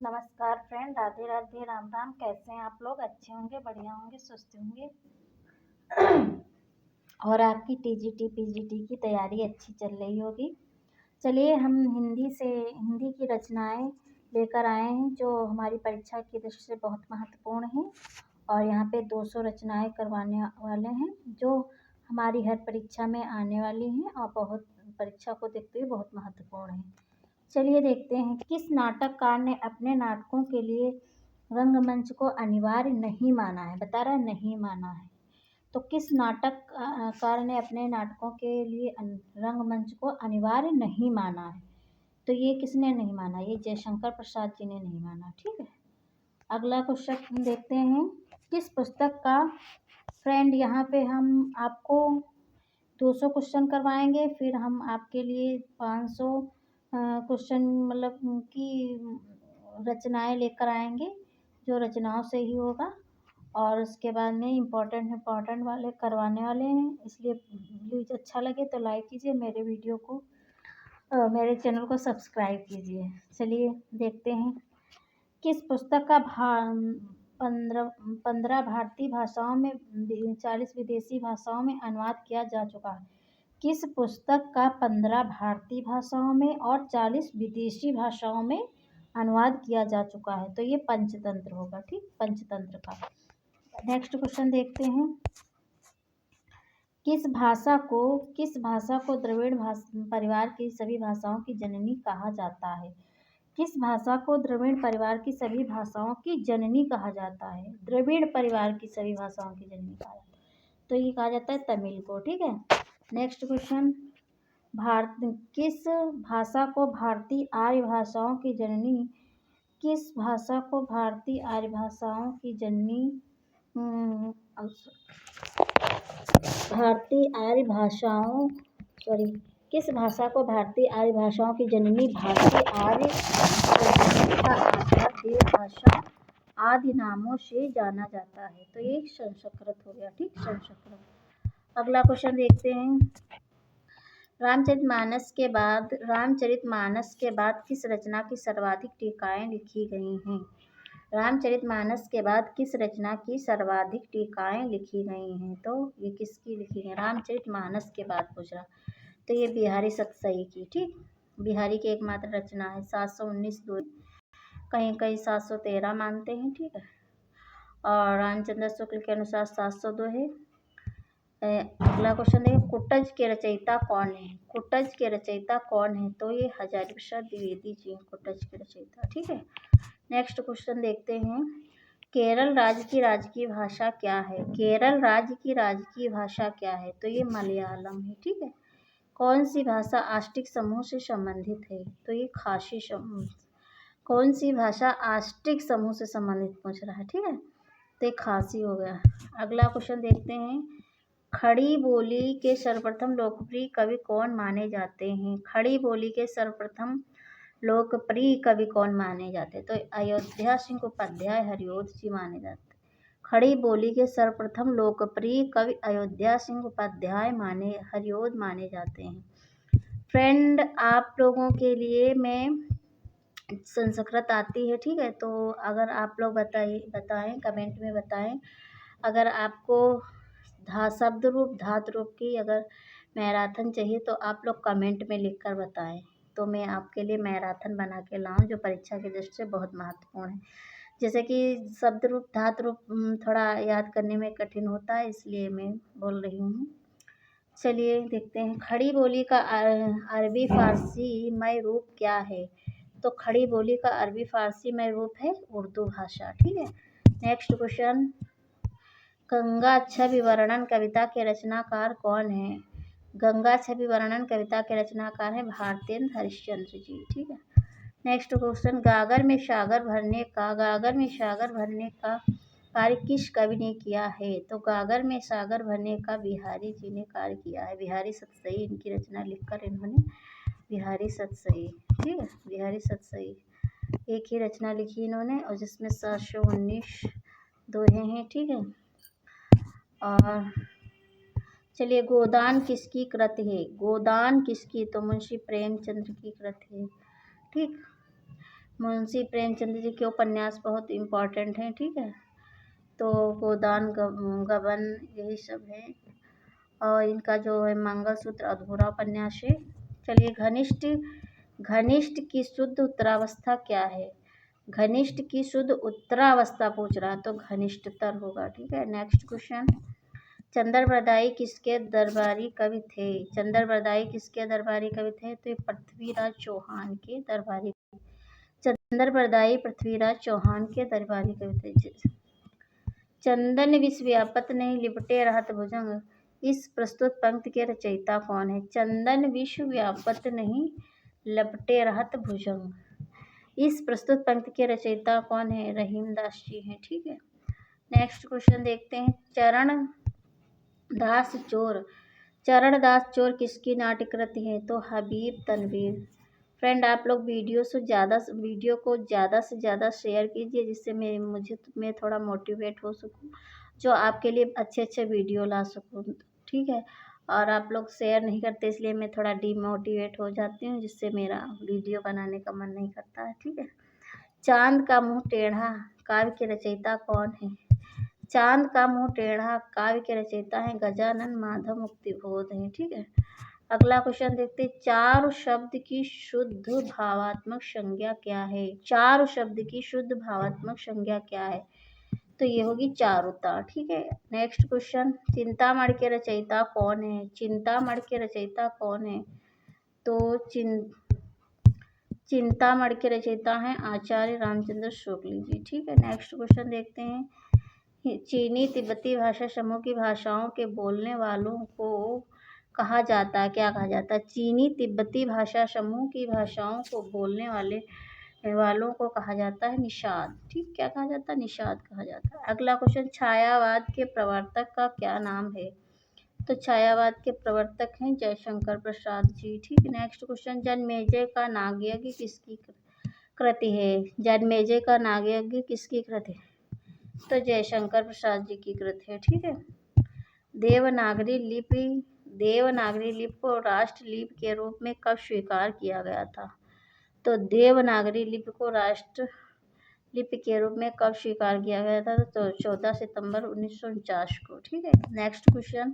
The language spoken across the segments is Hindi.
नमस्कार फ्रेंड, राधे राधे, राम राम। कैसे हैं आप लोग? अच्छे होंगे, बढ़िया होंगे, स्वस्थ होंगे। और आपकी टीजीटी पीजीटी की तैयारी अच्छी चल रही होगी। चलिए, हम हिंदी की रचनाएं लेकर आए हैं जो हमारी परीक्षा की दृष्टि से बहुत महत्वपूर्ण हैं। और यहाँ पे 200 रचनाएं करवाने वाले हैं जो हमारी हर परीक्षा में आने वाली हैं और बहुत परीक्षा को देखते हुए बहुत महत्वपूर्ण है। चलिए देखते हैं, किस नाटककार ने अपने नाटकों के लिए रंगमंच को अनिवार्य नहीं माना है। बता रहा है नहीं माना है। तो किस नाटककार ने अपने नाटकों के लिए रंगमंच को अनिवार्य नहीं माना है? तो ये किसने नहीं माना? ये जयशंकर प्रसाद जी ने नहीं माना। ठीक है, अगला क्वेश्चन देखते हैं, किस पुस्तक का फ्रेंड यहाँ पे हम आपको 200 क्वेश्चन करवाएंगे, फिर हम आपके लिए 500 क्वेश्चन मतलब की रचनाएं लेकर आएंगे जो रचनाओं से ही होगा। और उसके बाद में इम्पोर्टेंट वाले करवाने वाले हैं। इसलिए प्लीज़ अच्छा लगे तो लाइक कीजिए, मेरे वीडियो को मेरे चैनल को सब्सक्राइब कीजिए। चलिए देखते हैं, किस पुस्तक का 15 भारतीय भाषाओं में 40 विदेशी भाषाओं में अनुवाद किया जा चुका है? किस पुस्तक का 15 भारतीय भाषाओं में और 40 विदेशी भाषाओं में अनुवाद किया जा चुका है? तो ये पंचतंत्र होगा। ठीक, पंचतंत्र का। नेक्स्ट क्वेश्चन देखते हैं, किस भाषा को द्रविड़ परिवार की सभी भाषाओं की जननी कहा जाता है? किस भाषा को द्रविड़ परिवार की सभी भाषाओं की जननी कहा जाता है? द्रविड़ परिवार की सभी भाषाओं की जननी कहा जाता है, तो ये कहा जाता है तमिल को। ठीक है, नेक्स्ट क्वेश्चन, किस भाषा को भारतीय आर्य भाषाओं की जननी किस भाषा को भारतीय आर्य भाषाओं की जननी भारतीय आर्य भाषाओं सॉरी किस भाषा को भारतीय आर्य भाषाओं की जननी भारतीय आर्य भाषा आदि नामों से जाना जाता है? तो ये संस्कृत हो गया। ठीक, संस्कृत। अगला क्वेश्चन देखते हैं, रामचरितमानस के बाद किस रचना की सर्वाधिक टीकाएं लिखी गई हैं? रामचरितमानस के बाद किस रचना की सर्वाधिक टीकाएं लिखी गई हैं? तो ये किसकी लिखी गई? रामचरितमानस के बाद पूछ रहा, तो ये बिहारी सतसई की। ठीक, बिहारी की एकमात्र रचना है। 719 दो, कहीं कहीं 713 मानते हैं। ठीक है, और रामचंद्र शुक्ल के अनुसार 702 है। अगला क्वेश्चन है, कुटज के रचयिता कौन है? कुटज के रचयिता कौन है? तो ये हजारी प्रसाद द्विवेदी जी हैं कुटज के रचयिता। ठीक है, नेक्स्ट क्वेश्चन देखते हैं, केरल राज्य की राजकीय भाषा क्या है? केरल राज्य की राजकीय भाषा क्या है? तो ये मलयालम है। ठीक है, कौन सी भाषा आष्टिक समूह से संबंधित है? तो ये खासी समूह। कौन सी भाषा आष्टिक समूह से संबंधित पूछ रहा है? ठीक है, तो ये खासी हो गया। अगला क्वेश्चन देखते हैं, खड़ी बोली के सर्वप्रथम लोकप्रिय कवि कौन माने जाते हैं? खड़ी बोली के सर्वप्रथम लोकप्रिय कवि कौन माने जाते हैं? तो अयोध्या सिंह उपाध्याय हरिओध जी माने जाते हैं। खड़ी बोली के सर्वप्रथम लोकप्रिय कवि अयोध्या सिंह उपाध्याय हरिओध माने जाते हैं। फ्रेंड, आप लोगों के लिए मैं संस्कृत आती है। ठीक है, तो अगर आप लोग बताएं कमेंट में बताएं, अगर आपको शब्द रूप धातु रूप की अगर मैराथन चाहिए तो आप लोग कमेंट में लिख कर बताएं, तो मैं आपके लिए मैराथन बना के लाऊं जो परीक्षा की दृष्टि से बहुत महत्वपूर्ण है। जैसे कि शब्द रूप धातु रूप थोड़ा याद करने में कठिन होता है, इसलिए मैं बोल रही हूँ। चलिए देखते हैं, खड़ी बोली का अरबी फारसी मय रूप क्या है? तो खड़ी बोली का अरबी फारसी मय रूप है उर्दू भाषा। ठीक है, नेक्स्ट क्वेश्चन, गंगा छवि वर्णन कविता के रचनाकार कौन है? गंगा छवि वर्णन कविता के रचनाकार है भारतेंद्र हरिश्चंद्र जी। ठीक है, नेक्स्ट क्वेश्चन, गागर में सागर भरने का कार्य किस कवि ने किया है? तो गागर में सागर भरने का बिहारी जी ने कार्य किया है। बिहारी सतसई इनकी रचना लिखकर इन्होंने, बिहारी सतसई। ठीक है, बिहारी सतसई एक ही रचना लिखी इन्होंने, और जिसमें 719 दोहे हैं। ठीक है, और चलिए, गोदान किसकी कृति है? गोदान किसकी? तो मुंशी प्रेमचंद्र की कृति है। ठीक, मुंशी प्रेमचंद जी के उपन्यास बहुत इम्पोर्टेंट हैं, ठीक है। तो गोदान गबन यही सब है। और इनका जो है मंगलसूत्र अधूरा उपन्यास है। चलिए, घनिष्ठ घनिष्ठ की शुद्ध उत्तरावस्था क्या है? घनिष्ठ की शुद्ध उत्तरावस्था पूछ रहा है तो घनिष्ठतर होगा, ठीक है। नेक्स्ट क्वेश्चन, चंद्रबरदाई किसके दरबारी कवि थे? चंद्रबरदाई किसके दरबारी कवि थे? तो ये पृथ्वीराज चौहान के दरबारी। चंद्रबरदाई पृथ्वीराज चौहान के दरबारी कवि थे। चंदन विष व्यापत नहीं लिपटे रहत भुजंग, इस प्रस्तुत पंक्ति के रचयिता कौन है? चंदन विष व्यापत नहीं लपटे रहत भुजंग, इस प्रस्तुत पंक्ति के रचयिता कौन है? रहीमदास जी हैं, ठीक है। नेक्स्ट क्वेश्चन देखते हैं, चरण दास चोर किसकी नाट्य कृति है? तो हबीब तनवीर। फ्रेंड, आप लोग वीडियो को ज़्यादा से ज़्यादा शेयर कीजिए, जिससे मैं थोड़ा मोटिवेट हो सकूं, जो आपके लिए अच्छे अच्छे वीडियो ला सकूं, ठीक है। और आप लोग शेयर नहीं करते, इसलिए मैं थोड़ा डीमोटिवेट हो जाती हूँ, जिससे मेरा वीडियो बनाने का मन नहीं करता है, ठीक है। चांद का मुँह टेढ़ा काव्य के रचयिता कौन है? चांद का मुँह टेढ़ा काव्य के रचयिता हैं गजानन माधव मुक्तिबोध हैं, ठीक है। अगला क्वेश्चन देखते हैं, चारु शब्द की शुद्ध भावात्मक संज्ञा क्या है? चारु शब्द की शुद्ध भावात्मक संज्ञा क्या है? तो ये होगी चारुता, ठीक है। नेक्स्ट क्वेश्चन, चिंतामणि के रचयिता कौन है? चिंतामणि के रचयिता कौन है? तो चिंतामणि के रचयिता हैं आचार्य रामचंद्र शुक्ल जी, ठीक है। नेक्स्ट क्वेश्चन देखते हैं, चीनी तिब्बती भाषा समूह की भाषाओं के बोलने वालों को कहा जाता है, क्या कहा जाता है? चीनी तिब्बती भाषा समूह की भाषाओं को बोलने वालों को कहा जाता है निषाद, ठीक। क्या कहा जाता है? निषाद कहा जाता है। अगला क्वेश्चन, छायावाद के प्रवर्तक का क्या नाम है? तो छायावाद के प्रवर्तक हैं जयशंकर प्रसाद जी, ठीक। नेक्स्ट क्वेश्चन, जन्मेजय का नागयज्ञ किसकी कृति है? जन्मेजय का नागयज्ञ किसकी कृति है? तो जयशंकर प्रसाद जी की कृति है, ठीक है। देवनागरी लिपि को राष्ट्र लिपि के रूप में कब स्वीकार किया गया था? तो देवनागरी लिपि को राष्ट्र लिपि के रूप में कब स्वीकार किया गया था? तो 14 सितंबर 1949 को, ठीक है। नेक्स्ट क्वेश्चन,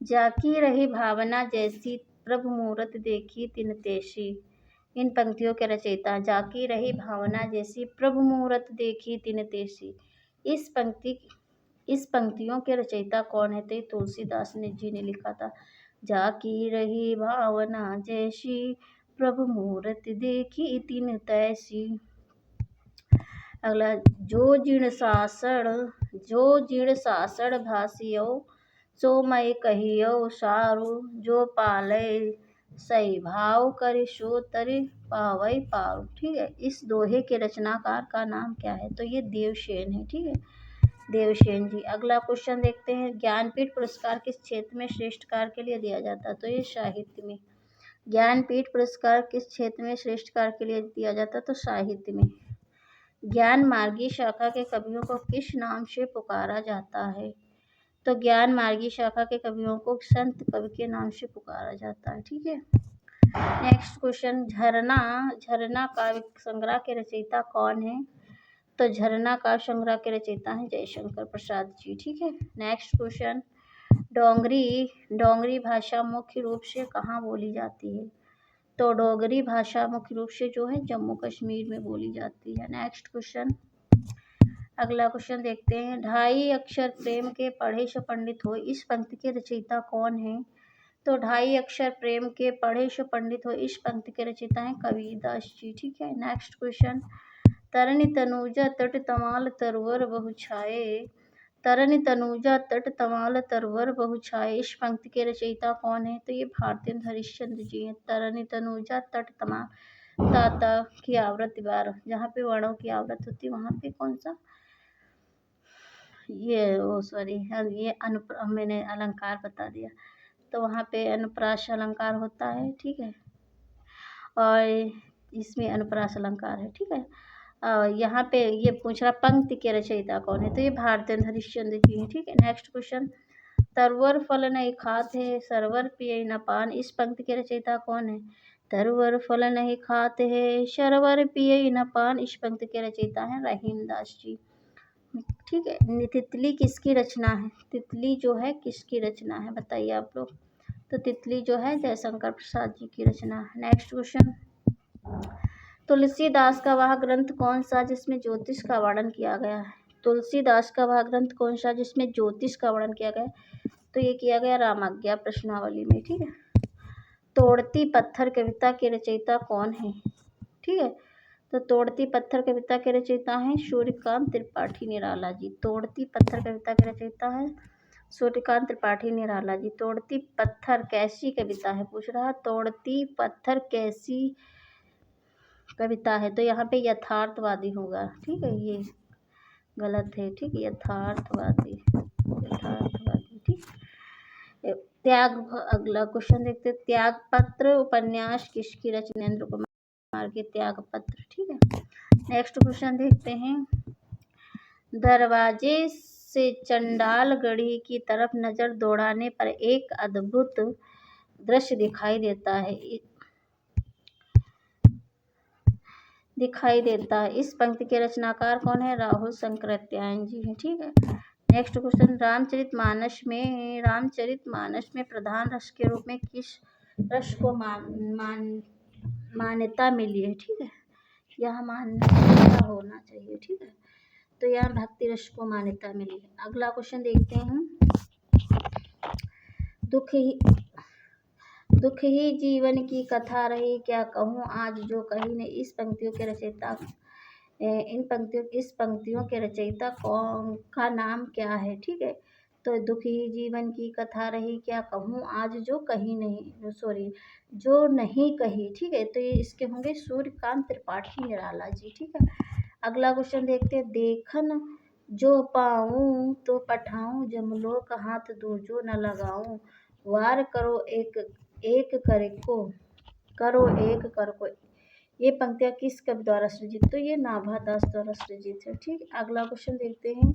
जाकी रही भावना जैसी प्रभु मूरत देखी तिन तेसी, इन पंक्तियों के रचयिता। जाकी रही भावना जैसी प्रभु मूरत देखी तिन तेसी, इस पंक्तियों के रचयिता कौन है? तो तुलसीदास जी ने लिखा था। जाकी रही भावना जैसी प्रभु मूरत देखी तिन तैसी। अगला, जो जीर्ण सासड़ भासियो सो मैं कहियो सारू, जो पाले सही भाव करे सो तरि पावई पारू, ठीक है। इस दोहे के रचनाकार का नाम क्या है? तो ये देवसेन है, ठीक है, देवसेन जी। अगला क्वेश्चन देखते हैं, ज्ञानपीठ पुरस्कार किस क्षेत्र में श्रेष्ठ कार्य के लिए दिया जाता है? तो ये साहित्य में। ज्ञानपीठ पुरस्कार किस क्षेत्र में श्रेष्ठ कार्य के लिए दिया जाता है? तो साहित्य में। ज्ञान मार्गी शाखा के कवियों को किस नाम से पुकारा जाता है? तो ज्ञान मार्गी शाखा के कवियों को संत कवि के नाम से पुकारा जाता है, ठीक है। नेक्स्ट क्वेश्चन, झरना काव्य संग्रह के रचयिता कौन है? तो झरना काव्य संग्रह के रचयिता हैं जयशंकर प्रसाद जी, ठीक है। नेक्स्ट क्वेश्चन, डोगरी भाषा मुख्य रूप से कहाँ बोली जाती है? तो डोगरी भाषा मुख्य रूप से जो है जम्मू कश्मीर में बोली जाती है। नेक्स्ट क्वेश्चन, अगला क्वेश्चन देखते हैं, ढाई अक्षर प्रेम के पढ़े सो पंडित हो, इस पंक्ति के रचयिता कौन है? तो ढाई अक्षर प्रेम के पढ़े सो पंडित हो, इस पंक्ति के रचयिता हैं कबीरदास जी, ठीक है। नेक्स्ट क्वेश्चन, तरनि तनूजा तट तमाल तरवर बहु छाए, तरनि तनूजा तट तमाल तरवर बहु छाए, इस पंक्ति के रचयिता कौन है? तो ये भारतेंद्र हरिश्चंद्र जी हैं। तरनि तनूजा तट तमाल, ताता की आवृत्ति 12, जहाँ पे वर्णों की आवृत्ति होती है वहाँ पे कौन सा मैंने अलंकार बता दिया, तो वहाँ पे अनुप्रास अलंकार होता है, ठीक है, और इसमें अनुप्रास अलंकार है, ठीक है। यहाँ पे ये पूछ रहा पंक्ति के रचयिता कौन है? तो ये भारतेंद्र हरिश्चंद्र जी हैं, ठीक है। नेक्स्ट क्वेश्चन, तरवर फल नहीं खाते सरवर पिए न पान, इस पंक्ति के रचयिता कौन है? तरवर फल नहीं खाते हैं, शरवर पिए न पान। इस पंक्ति के रचयिता हैं रहीम दास जी। ठीक है, तितली किसकी रचना है? तितली जो है किसकी रचना है बताइए आप लोग। तो तितली जो है जयशंकर प्रसाद जी की रचना है। नेक्स्ट क्वेश्चन, तुलसीदास का वह ग्रंथ कौन सा जिसमें ज्योतिष का वर्णन किया गया है? तुलसीदास का वह ग्रंथ कौन सा जिसमें ज्योतिष का वर्णन किया गया है? तो ये किया गया रामाज्ञा प्रश्नावली में। ठीक है, तोड़ती पत्थर कविता के रचयिता कौन है? ठीक है, तो तोड़ती पत्थर कविता के रचयिता हैं सूर्यकांत त्रिपाठी निराला जी। तोड़ती पत्थर कविता के रचयिता हैं सूर्यकांत त्रिपाठी निराला जी। तोड़ती पत्थर कैसी कविता है पूछ रहा है, तोड़ती पत्थर कैसी कविता है? तो यहाँ पे यथार्थवादी होगा। ठीक है, ये गलत है। ठीक, यथार्थवादी, यथार्थवादी। ठीक, त्याग, अगला क्वेश्चन देखते हैं, त्यागपत्र उपन्यास किसकी रचना? नरेंद्र कुमार के त्यागपत्र। ठीक है, नेक्स्ट क्वेश्चन देखते हैं, दरवाजे से चंडाल गढ़ी की तरफ नजर दौड़ाने पर एक अद्भुत दृश्य दिखाई देता है। इस पंक्ति के रचनाकार कौन है? राहुल शंकराचार्य जी हैं। ठीक है, नेक्स्ट क्वेश्चन, रामचरितमानस में प्रधान रस के रूप में किस रस को मान्यता मिली है? ठीक है, यह मान्यता होना चाहिए। ठीक है, तो यह भक्ति रस को मान्यता मिली है। अगला क्वेश्चन देखते हैं, दुख ही जीवन की कथा रही, क्या कहूँ आज जो कही ने। इस पंक्तियों के रचयिता इस पंक्तियों के रचयिता का नाम क्या है? ठीक है, तो दुख ही जीवन की कथा रही, क्या कहूँ आज जो कही नहीं, जो नहीं कही। ठीक है, तो ये इसके होंगे सूर्यकांत त्रिपाठी निराला जी। ठीक है, अगला क्वेश्चन देखते हैं, देखन जो पाऊँ तो पठाऊँ, जमलोक हाथ दो जो न लगाऊँ। वार करो एक कर को। ये पंक्तियाँ किस कवि द्वारा सृजित? तो ये नाभा दास द्वारा सृजित है। ठीक, अगला क्वेश्चन देखते हैं,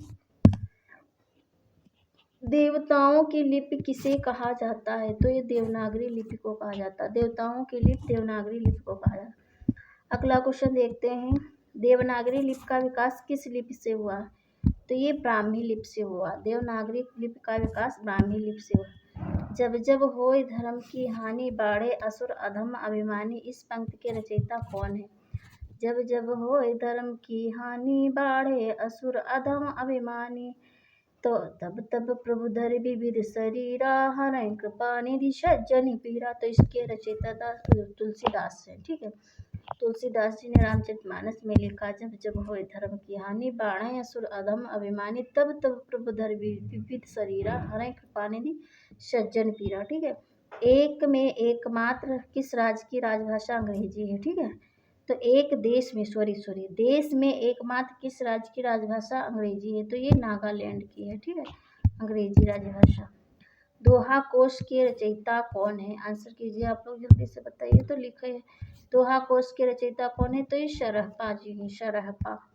देवताओं की लिपि किसे कहा जाता है? तो ये देवनागरी लिपि को कहा जाता है। देवताओं की लिपि देवनागरी लिपि को कहा जाता है। अगला क्वेश्चन देखते हैं, देवनागरी लिपि का विकास किस लिपि से हुआ? तो ये ब्राह्मी लिपि से हुआ। देवनागरी लिपि का विकास ब्राह्मी लिपि से हुआ। जब जब होय धर्म की हानि, बाढ़े असुर अधम अभिमानी। इस पंक्ति के रचयिता कौन है? जब जब होय धर्म की हानि, बाढ़े असुर अधम अभिमानी। तो तब तब प्रभु धर विविध शरीरा, हरय कृपा निधि सज्जन पीरा। तो इसके रचयिता तुलसीदास है। ठीक है, तुलसीदास जी ने रामचरितमानस में लिखा, जब जब होय धर्म की हानि, बाढ़े असुर अधम अभिमानी। तब तब प्रभु धर विविध शरीरा, हरय कृपा निधि सज्जन पीरा। ठीक है, एक में एकमात्र किस राज्य की राजभाषा अंग्रेजी है? ठीक है, तो एक देश में एकमात्र किस राज्य की राजभाषा अंग्रेजी है? तो ये नागालैंड की है। ठीक है, अंग्रेजी राजभाषा। दोहा कोश के रचयिता कौन है? आंसर कीजिए आप लोग, जल्दी से बताइए। तो लिखे है, दोहा कोश के रचयिता कौन है? तो ये शरहपा जी हैं, शरहपा।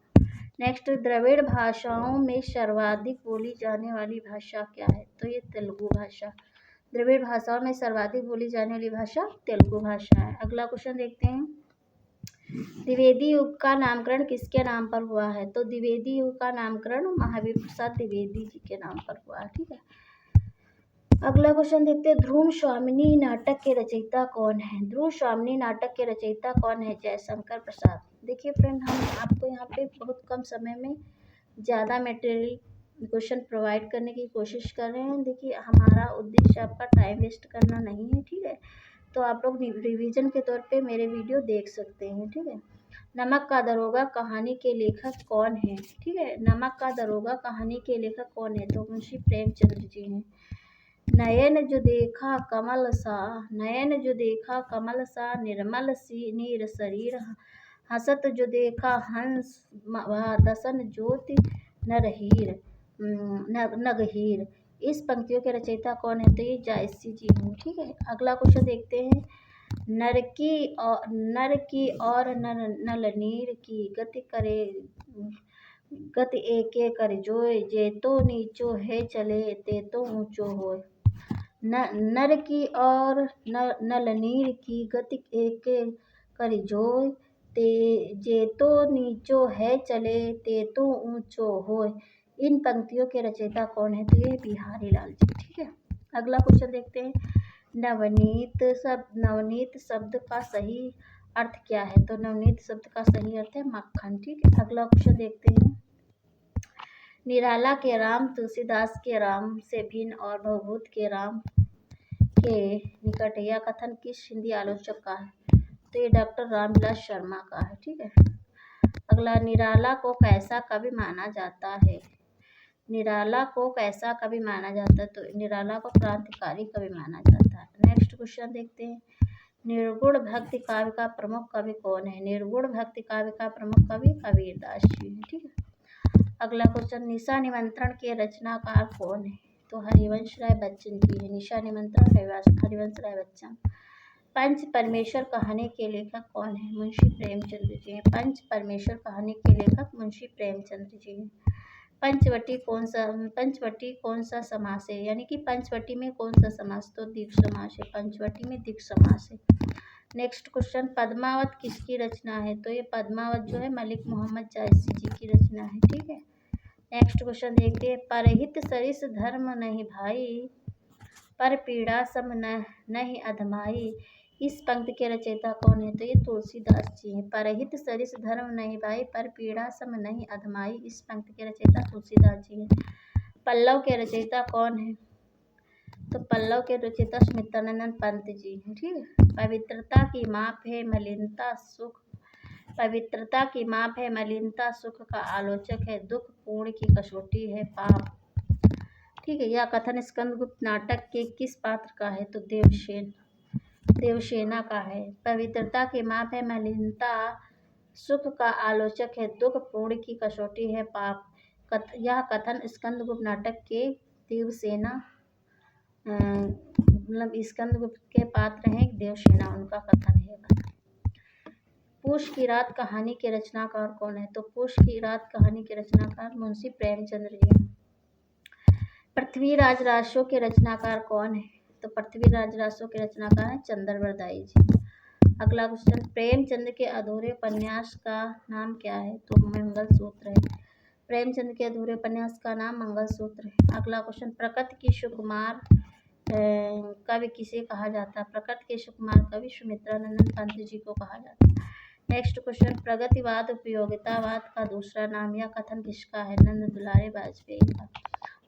नेक्स्ट, द्रविड़ भाषाओं में सर्वाधिक बोली जाने वाली भाषा क्या है? तो ये तेलुगु भाषा। द्रविड़ भाषाओं में सर्वाधिक बोली जाने वाली भाषा तेलुगु भाषा है। अगला क्वेश्चन देखते हैं, द्विवेदी युग का नामकरण किसके नाम पर हुआ है? तो द्विवेदी युग का नामकरण महावीर प्रसाद द्विवेदी जी के नाम पर हुआ है। ठीक है, अगला क्वेश्चन देखते हैं, ध्रुव स्वामिनी नाटक के रचयिता कौन है? ध्रुव स्वामिनी नाटक के रचयिता कौन है? जयशंकर प्रसाद। देखिए फ्रेंड, हम आपको यहाँ पे बहुत कम समय में ज़्यादा मटेरियल क्वेश्चन प्रोवाइड करने की कोशिश कर रहे हैं। देखिए, हमारा उद्देश्य आपका टाइम वेस्ट करना नहीं है। ठीक है, तो आप लोग रिवीजन के तौर पे मेरे वीडियो देख सकते हैं। ठीक है, नमक का दरोगा कहानी के लेखक कौन है? ठीक है, नमक का दरोगा कहानी के लेखक कौन है? तो मुंशी प्रेमचंद्र जी हैं। नयन जो देखा कमल सा, निर्मल सी नीर शरीर, हसत जो देखा हंस दसन ज्योति नगहीर। इस पंक्तियों के रचयिता कौन है? तो ये जायसी जी हैं। ठीक है, अगला क्वेश्चन देखते हैं, नर की और नलनीर की गति एके कर जोय, जे तो नीचो है चले ते तो ऊंचो होय। नर की और नलनीर की गति एक करि जोय, ते जे तो नीचो है चले ते तो ऊंचो होय। इन पंक्तियों के रचयिता कौन है? तो ये बिहारी लाल जी। ठीक है, अगला क्वेश्चन देखते हैं। नवनीत शब्द का सही अर्थ क्या है? तो नवनीत शब्द का सही अर्थ है मक्खन। ठीक है, अगला क्वेश्चन देखते हैं। निराला के राम तुलसीदास के राम से भिन्न और भवभूत के राम के निकट, यह कथन किस हिंदी आलोचक का है? तो ये डॉक्टर रामविलास शर्मा का है। ठीक है, अगला, निराला को कैसा कवि माना जाता है? निराला को कैसा कवि माना जाता है? तो निराला को क्रांतिकारी कवि माना जाता है। नेक्स्ट क्वेश्चन देखते हैं। निर्गुण भक्ति काव्य का प्रमुख कवि कौन है? निर्गुण भक्ति काव्य का प्रमुख कवि कबीरदास जी है। ठीक है, अगला क्वेश्चन, निशा निमंत्रण के रचनाकार कौन है? तो हरिवंश राय बच्चन जी है। निशा निमंत्रण हरिवंश राय बच्चन। पंच परमेश्वर कहानी के लेखक कौन है? मुंशी प्रेमचंद्र जी हैं। पंच परमेश्वर कहानी के लेखक मुंशी प्रेमचंद्र जी हैं। पंचवटी कौन सा समास है? यानी कि पंचवटी में कौन सा समास? तो दीर्घ समास है। पंचवटी में दीर्घ समास है। नेक्स्ट क्वेश्चन, पद्मावत किसकी रचना है? तो ये पद्मावत जो है मलिक मोहम्मद जायसी जी की रचना है। ठीक है, नेक्स्ट क्वेश्चन देखते हैं। परहित सरिस धर्म नहीं भाई, पर पीड़ा सम नहीं अधमाई। इस पंक्ति के रचयिता कौन है? तो ये तुलसीदास जी हैं। परहित सरिस धर्म नहीं भाई, पर पीड़ा सम नहीं अधमाई। इस पंक्ति के रचयिता तुलसीदास जी हैं। पल्लव के रचयिता कौन है? तो पल्लव के रचयिता सुमित्रानंद पंत जी हैं। ठीक है, पवित्रता की माप है मलिनता सुख, पवित्रता की माप है मलिनता सुख का आलोचक है दुख, पूर्ण की कसौटी है पाप। ठीक है, यह कथन स्कंदगुप्त नाटक के किस पात्र का है? तो देवसेना का है। पवित्रता की माप है मलिनता सुख का आलोचक है दुख, पूर्ण की कसौटी है पाप। यह कथन स्कंदगुप्त नाटक के देवसेना मतलब स्कंदगुप्त के पात्र हैं देवसेना, उनका कथन है। पूष की रात कहानी के रचनाकार कौन है? तो पूष की रात कहानी के रचनाकार मुंशी प्रेमचंद्र जी हैं। पृथ्वीराज रासो के रचनाकार कौन है? तो पृथ्वीराज रासो के रचनाकार हैं चंद्रवरदाई जी। अगला क्वेश्चन, प्रेमचंद के अधूरे उपन्यास का नाम क्या है? तो मंगलसूत्र है। प्रेमचंद के अधूरे उपन्यास का नाम मंगलसूत्र है। अगला क्वेश्चन, प्रकृति की सुकुमार कवि किसे कहा जाता है? प्रकृति के सुकुमार कवि सुमित्रानंद पंत जी को कहा जाता है। नेक्स्ट क्वेश्चन, प्रगतिवाद उपयोगितावाद का दूसरा नाम, यह कथन किसका है? नंद दुलारे वाजपेयी का।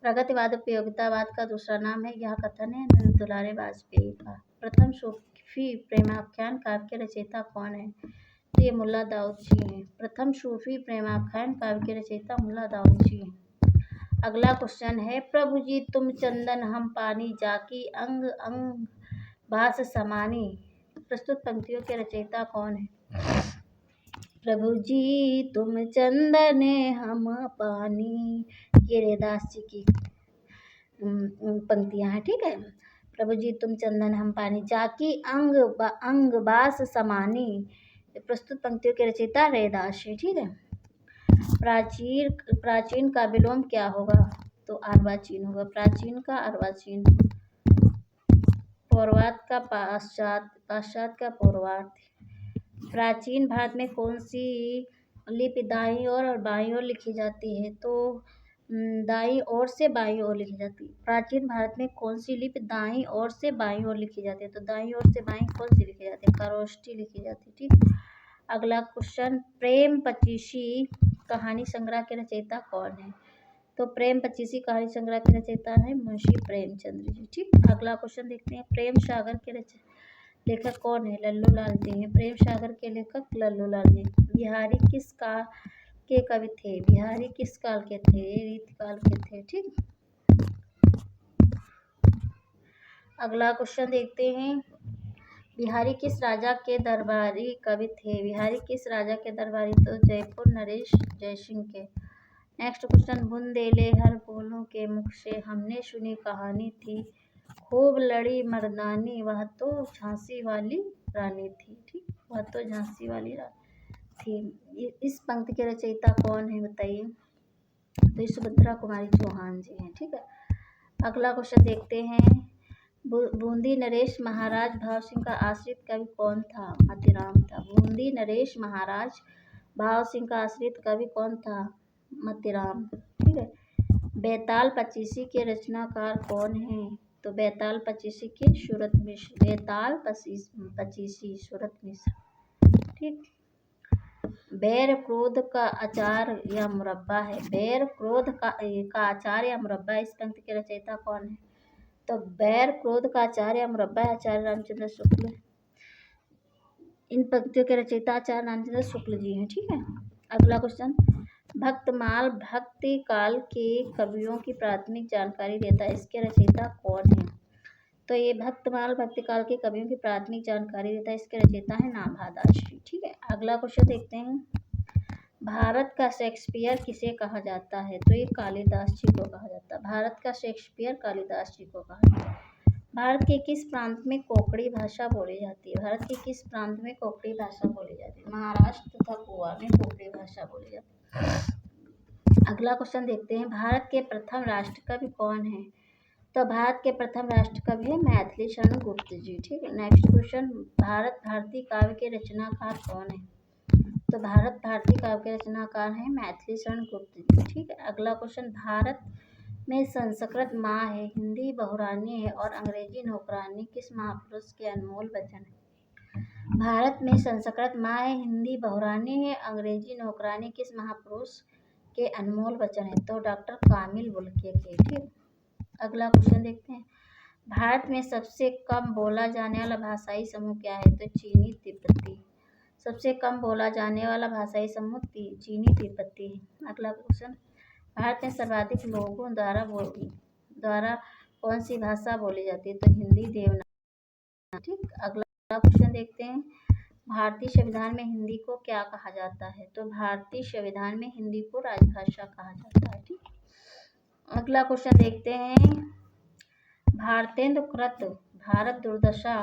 प्रगतिवाद उपयोगितावाद का दूसरा नाम है, यह कथन है नंद दुलारे वाजपेयी का। प्रथम सूफी प्रेमाख्यान काव्य के रचयिता कौन है? तो ये मुल्ला दाऊद जी हैं। प्रथम सूफी प्रेमाख्यान काव्य के रचयिता मुल्ला दाऊद जी हैं। अगला क्वेश्चन है, प्रभु जी तुम चंदन हम पानी, जाकी अंग अंग भास समानी। प्रस्तुत पंक्तियों के रचयिता कौन है? प्रभु जी तुम चंदन हम पानी, ये रैदास जी की पंक्तियां हैं। ठीक है, प्रभु जी तुम चंदन हम पानी, जाकी अंग बास समानी। प्रस्तुत पंक्तियों के रचयिता रैदास है। ठीक है, प्राचीन का विलोम क्या होगा? तो अर्वाचीन होगा। प्राचीन का अर्वाचीन, पौर्वात का पाश्चात का पौर्वात। प्राचीन भारत में कौन सी लिपि दाईं ओर और बाईं ओर लिखी जाती है? तो दाईं ओर से बाईं ओर लिखी जाती है। प्राचीन भारत में कौन सी लिपि दाईं ओर से बाईं ओर लिखी जाती है? तो दाईं ओर से बाईं कौन सी लिखी जाती है? खरोष्ठी लिखी जाती है। ठीक, अगला क्वेश्चन, प्रेम पचीसी कहानी संग्रह के रचयिता कौन है? तो प्रेम पचीसी कहानी संग्रह के रचयिता है मुंशी प्रेमचंद्र जी। ठीक, अगला क्वेश्चन देखते हैं। प्रेम सागर के लेखक कौन है? लल्लू लाल जी हैं। प्रेम सागर के लेखक लल्लू लाल जी। बिहारी किस काल के कवि थे? बिहारी किस काल के थे? रीतिकाल के थे। ठीक, अगला क्वेश्चन देखते हैं। बिहारी किस राजा के दरबारी कवि थे? बिहारी किस राजा के दरबारी? तो जयपुर नरेश जयसिंह के। नेक्स्ट क्वेश्चन, बुंदेले हर बोलों के मुख से हमने सुनी कहानी थी, खूब लड़ी मर्दानी वह तो झांसी वाली रानी थी। ठीक, वह तो झांसी वाली रानी थी। इस पंक्ति के रचयिता कौन है बताइए? तो सुभद्रा कुमारी चौहान जी हैं। ठीक है, अगला क्वेश्चन देखते हैं। बूंदी नरेश महाराज भाव सिंह का आश्रित कवि कौन था? मतीराम था। बूंदी नरेश महाराज भाव सिंह का आश्रित कवि कौन था? मतीराम। ठीक है। बेताल पचीसी के रचनाकार कौन है? तो बेताल पचीसी के सूरत मिश्र। बेताल पचीसी सूरत मिश्र। ठीक। बैर क्रोध का अचार या मुरब्बा है। बैर क्रोध का अचार या मुरब्बा इस पंक्ति के रचयिता कौन है? तो बैर क्रोध का आचार्य या मुरब्बा आचार्य रामचंद्र शुक्ल। इन पंक्तियों के रचयिता आचार्य रामचंद्र शुक्ल जी हैं। ठीक है। अगला क्वेश्चन, भक्तमाल भक्ति काल के कवियों की प्राथमिक जानकारी देता है, इसके रचयिता कौन है? तो ये भक्तमाल भक्ति काल के कवियों की प्राथमिक जानकारी देता है, इसके रचयिता है नाभा दास जी। ठीक है। अगला क्वेश्चन देखते हैं, भारत का शेक्सपियर किसे कहा जाता है? तो ये कालिदास जी को कहा जाता है। भारत का शेक्सपियर कालिदास जी को कहा जाता है। भारत के किस प्रांत में कोंकणी भाषा बोली जाती है? भारत के किस प्रांत में कोंकणी भाषा बोली जाती है? महाराष्ट्र तथा गोवा में कोंकणी भाषा बोली जाती है। अगला क्वेश्चन देखते हैं, भारत के प्रथम राष्ट्रकवि कौन है? तो भारत के प्रथम राष्ट्रकवि है मैथिली शरण गुप्त जी। ठीक है। नेक्स्ट क्वेश्चन, भारत भारती काव्य के रचनाकार कौन है? तो भारत भारती काव्य के रचनाकार हैं मैथिली शरण गुप्त जी। ठीक है। अगला क्वेश्चन, भारत में संस्कृत माँ है, हिंदी बहुरानी है और अंग्रेजी नौकरानी किस महापुरुष के अनमोल वचन है? भारत में संस्कृत माँ है, हिंदी बहुरानी है, अंग्रेजी नौकरानी किस महापुरुष के अनमोल वचन है? तो डॉक्टर कामिल वुल्के के। ठीक। अगला क्वेश्चन देखते हैं, भारत में सबसे कम बोला जाने वाला भाषाई समूह क्या है? तो चीनी तिब्बती। सबसे कम बोला जाने वाला भाषाई समूह चीनी तिब्बती है। अगला क्वेश्चन, भारत में सर्वाधिक लोगों द्वारा कौन सी भाषा बोली जाती है? तो हिंदी देवनागरी। ठीक। अगला क्वेश्चन देखते हैं, भारतीय संविधान में हिंदी को क्या कहा जाता है? तो भारतीय संविधान में हिंदी को राजभाषा कहा जाता है। ठीक। अगला क्वेश्चन देखते हैं, भारतेंदु कृत भारत दुर्दशा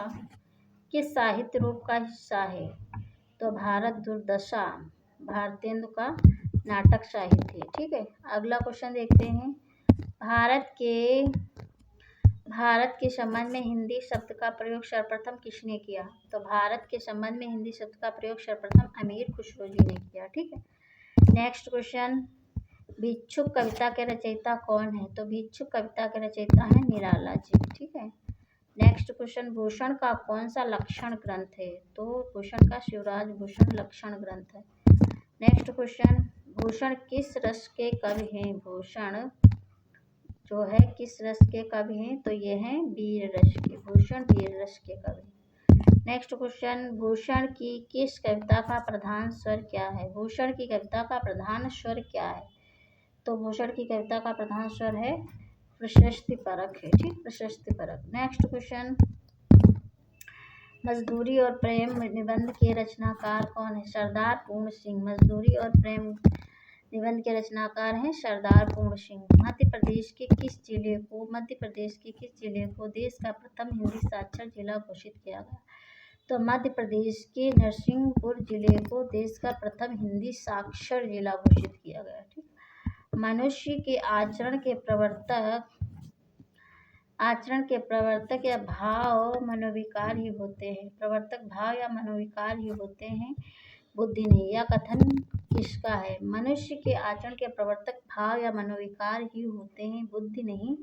किस साहित्य रूप का हिस्सा है? तो भारत दुर्दशा भारतेंदु का नाटक साहित्य है। ठीक है। अगला क्वेश्चन देखते हैं, भारत के संबंध में हिंदी शब्द का प्रयोग सर्वप्रथम किसने किया? तो भारत के संबंध में हिंदी शब्द का प्रयोग सर्वप्रथम अमीर खुसरो जी ने किया। ठीक है। नेक्स्ट क्वेश्चन, भिक्षुक कविता के रचयिता कौन है? तो भिक्षुक कविता के रचयिता है निराला जी। ठीक है। नेक्स्ट क्वेश्चन, भूषण का कौन सा लक्षण ग्रंथ है? तो भूषण का शिवराज भूषण लक्षण ग्रंथ है। नेक्स्ट क्वेश्चन, भूषण किस रस के कवि हैं? भूषण जो है किस रस के कवि हैं? तो ये हैं वीर रस के। भूषण वीर रस के कवि। नेक्स्ट क्वेश्चन, भूषण की किस कविता का प्रधान स्वर क्या है? भूषण की कविता का प्रधान स्वर क्या है? तो भूषण की कविता का प्रधान स्वर है प्रशस्ति परक है। ठीक। प्रशस्ति परक। नेक्स्ट क्वेश्चन, मजदूरी और प्रेम निबंध के रचनाकार कौन है? सरदार पूर्ण सिंह। मजदूरी और प्रेम निबंध के रचनाकार हैं सरदार पूर्ण सिंह। मध्य प्रदेश के किस जिले को देश का प्रथम हिंदी साक्षर जिला घोषित किया गया? तो मध्य प्रदेश के नरसिंहपुर जिले को देश का प्रथम हिंदी साक्षर जिला घोषित किया गया। ठीक। मनुष्य के आचरण के प्रवर्तक या भाव मनोविकार ही होते हैं। प्रवर्तक भाव या मनोविकार ही होते हैं, बुद्धि नहीं। यह कथन किसका है? मनुष्य के आचरण के प्रवर्तक भाव या मनोविकार ही होते हैं, बुद्धि नहीं।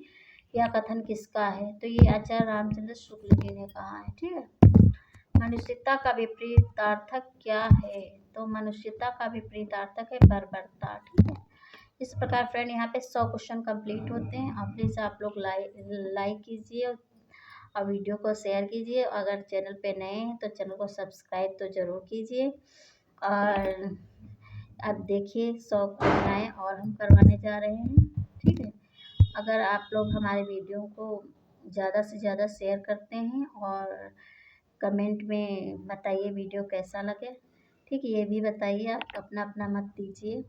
यह कथन किसका है? तो ये आचार्य रामचंद्र शुक्ल जी ने कहा है। ठीक है। मनुष्यता का विपरीतार्थक क्या है? तो मनुष्यता का विपरीतार्थक है बर्बरता। ठीक है। इस प्रकार फ्रेंड यहाँ पे 100 क्वेश्चन कंप्लीट होते हैं। और प्लीज़ आप लोग लाइक कीजिए और वीडियो को शेयर कीजिए। अगर चैनल पे नए हैं तो चैनल को सब्सक्राइब तो ज़रूर कीजिए। और अब देखिए 100 क्वेश्चन और हम करवाने जा रहे हैं। ठीक है। अगर आप लोग हमारे वीडियो को ज़्यादा से ज़्यादा शेयर करते हैं और कमेंट में बताइए वीडियो कैसा लगे। ठीक है। ये भी बताइए, आप अपना अपना मत दीजिए।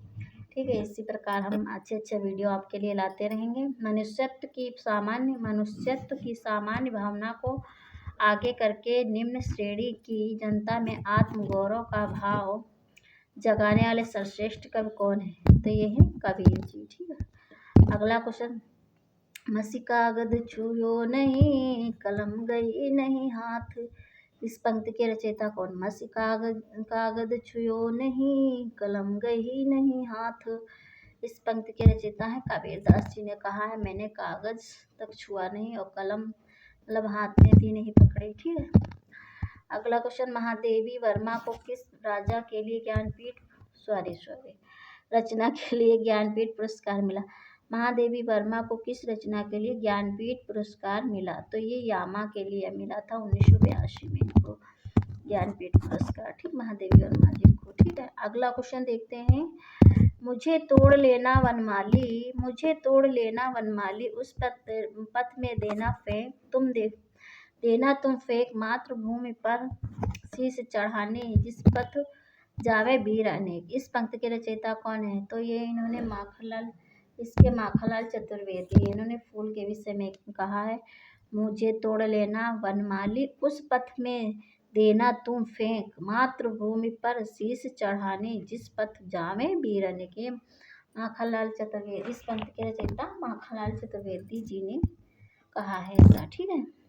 ठीक है। इसी प्रकार हम अच्छे वीडियो आपके लिए लाते रहेंगे। मनुष्यत्व की सामान्य भावना को आगे करके निम्न श्रेणी की जनता में आत्मगौरव का भाव जगाने वाले सर्वश्रेष्ठ कवि कौन है? तो ये है कबीर जी। ठीक है। अगला क्वेश्चन, मसी कागज छुयो नहीं, कलम गई नहीं हाथ। इस पंक्ति के रचयिता कौन? मसी कागज छुयो नहीं, कलम गई नहीं हाथ। इस पंक्ति के रचयिता हैं कबीरदास जी ने कहा है मैंने कागज तक छुआ नहीं और कलम मतलब हाथ में भी नहीं पकड़ी। ठीक है। अगला क्वेश्चन, महादेवी वर्मा को किस राजा के लिए ज्ञानपीठ रचना के लिए ज्ञानपीठ पुरस्कार मिला? महादेवी वर्मा को किस रचना के लिए ज्ञानपीठ पुरस्कार मिला? तो ये यामा के लिए मिला था 1982 में इनको ज्ञानपीठ पुरस्कार। ठीक, महादेवी वर्मा जी को। ठीक है। अगला क्वेश्चन देखते हैं, मुझे तोड़ लेना वनमाली, मुझे तोड़ लेना वनमाली, उस पथ में देना फेंक तुम फेंक, मातृभूमि पर शीश चढ़ाने जिस पथ जावे वीर अनेक। इस पंक्ति के रचयिता कौन है? तो ये इन्होंने माखनलाल चतुर्वेदी, इन्होंने फूल के विषय में कहा है, मुझे तोड़ लेना वनमाली, उस पथ में देना तुम फेंक, मातृभूमि पर शीश चढ़ाने जिस पथ जावे वीर अनेक। ये माखनलाल चतुर्वेदी, इस पंक्ति के रचयिता माखनलाल चतुर्वेदी जी ने कहा है ऐसा। ठीक है।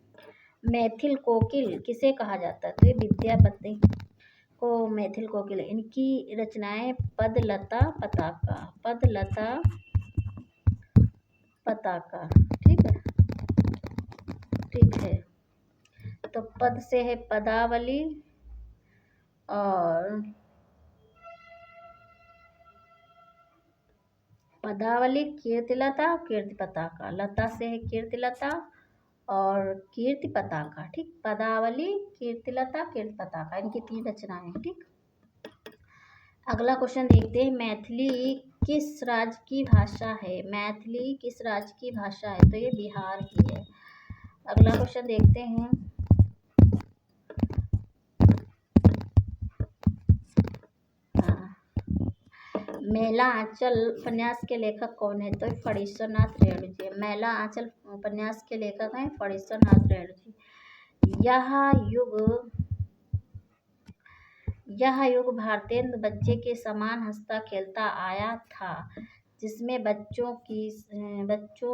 मैथिल कोकिल किसे कहा जाता है? तो ये विद्यापति को मैथिल कोकिल। इनकी रचनाएं पदलता पताका। ठीक है। ठीक है। तो पद से है पदावली और कीर्तिलता, कीर्ति पताका। लता से है कीर्तिलता और कीर्ति पताका। ठीक, पदावली, कीर्तिलता, कीर्ति पताका, इनकी 3 रचनाएं। ठीक। अगला क्वेश्चन देखते हैं, मैथिली किस राज्य की भाषा है? मैथिली किस राज्य की भाषा है? तो ये बिहार की है। अगला क्वेश्चन देखते हैं, मेला आंचल उपन्यास के लेखक कौन है? तो फणीश्वरनाथ रेणु जी। मेला आंचल उपन्यास के लेखक हैं फणीश्वरनाथ रेणु जी। यह युग भारतेंदु बच्चे के समान हंसता खेलता आया था, जिसमें बच्चों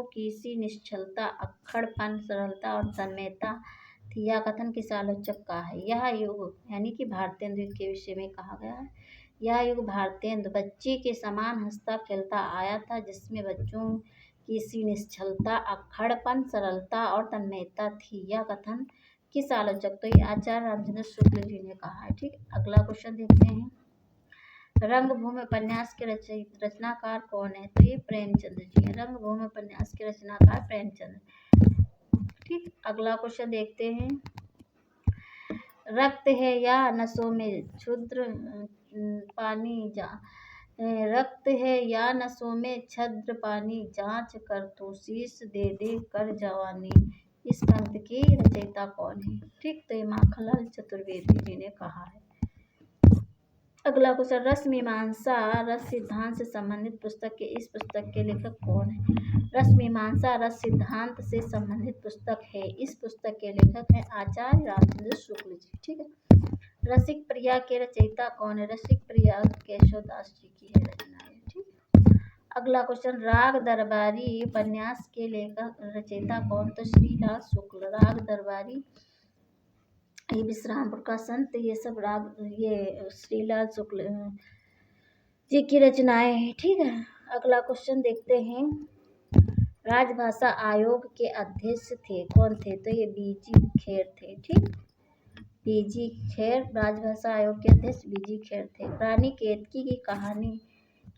की सी निश्चलता, अक्खड़पन, सरलता और तन्मयता थी। यह कथन किस आलोचक का है? यह युग यानी कि भारतेंदु के विषय में कहा गया है। यह युग भारतेंदु बच्चे के समान हंसता खेलता आया था, जिसमें बच्चों की सी निश्चलता, अक्खड़पन, सरलता और तन्मयता थी। यह कथन किस आलोचक? तो ये आचार्य रामचंद्र शुक्ल जी ने कहा है। ठीक। अगला क्वेश्चन देखते हैं, रंगभूमि उपन्यास के रचनाकार कौन है? तो ये प्रेमचंद्र जी हैं। रंगभूमि उपन्यास के रचनाकार प्रेमचंद्र। ठीक। अगला क्वेश्चन देखते हैं, रक्त है या नसों में छुद्र पानी रक्त है या नसों में छद्र पानी, जांच कर तो शीश दे कर जवानी। इस पंक्ति की रचयिता कौन है? ठीक, तो ये माखनलाल चतुर्वेदी जी ने कहा है। अगला क्वेश्चन, रस मीमांसा रस सिद्धांत से संबंधित पुस्तक इस पुस्तक के लेखक कौन है? रस मीमांसा रस सिद्धांत से संबंधित पुस्तक है, इस पुस्तक के लेखक हैं आचार्य रामचंद्र शुक्ल जी। ठीक है। रसिक प्रिया के रचयिता कौन है? रसिक प्रिया केशवदास जी की है रचना है। ठीक। अगला क्वेश्चन, राग दरबारी उपन्यास के लेखक रचयिता कौन? तो श्रीलाल शुक्ल। राग दरबारी, ये विश्रामपुर का संत, ये सब ये श्रीलाल शुक्ल जी की रचनाएं हैं। ठीक है। अगला क्वेश्चन देखते हैं, राजभाषा आयोग के अध्यक्ष थे कौन थे? तो ये बीजी खेर थे। ठीक, बीजी खेर राजभाषा आयोग के अध्यक्ष बीजी खेर थे। रानी केतकी की कहानी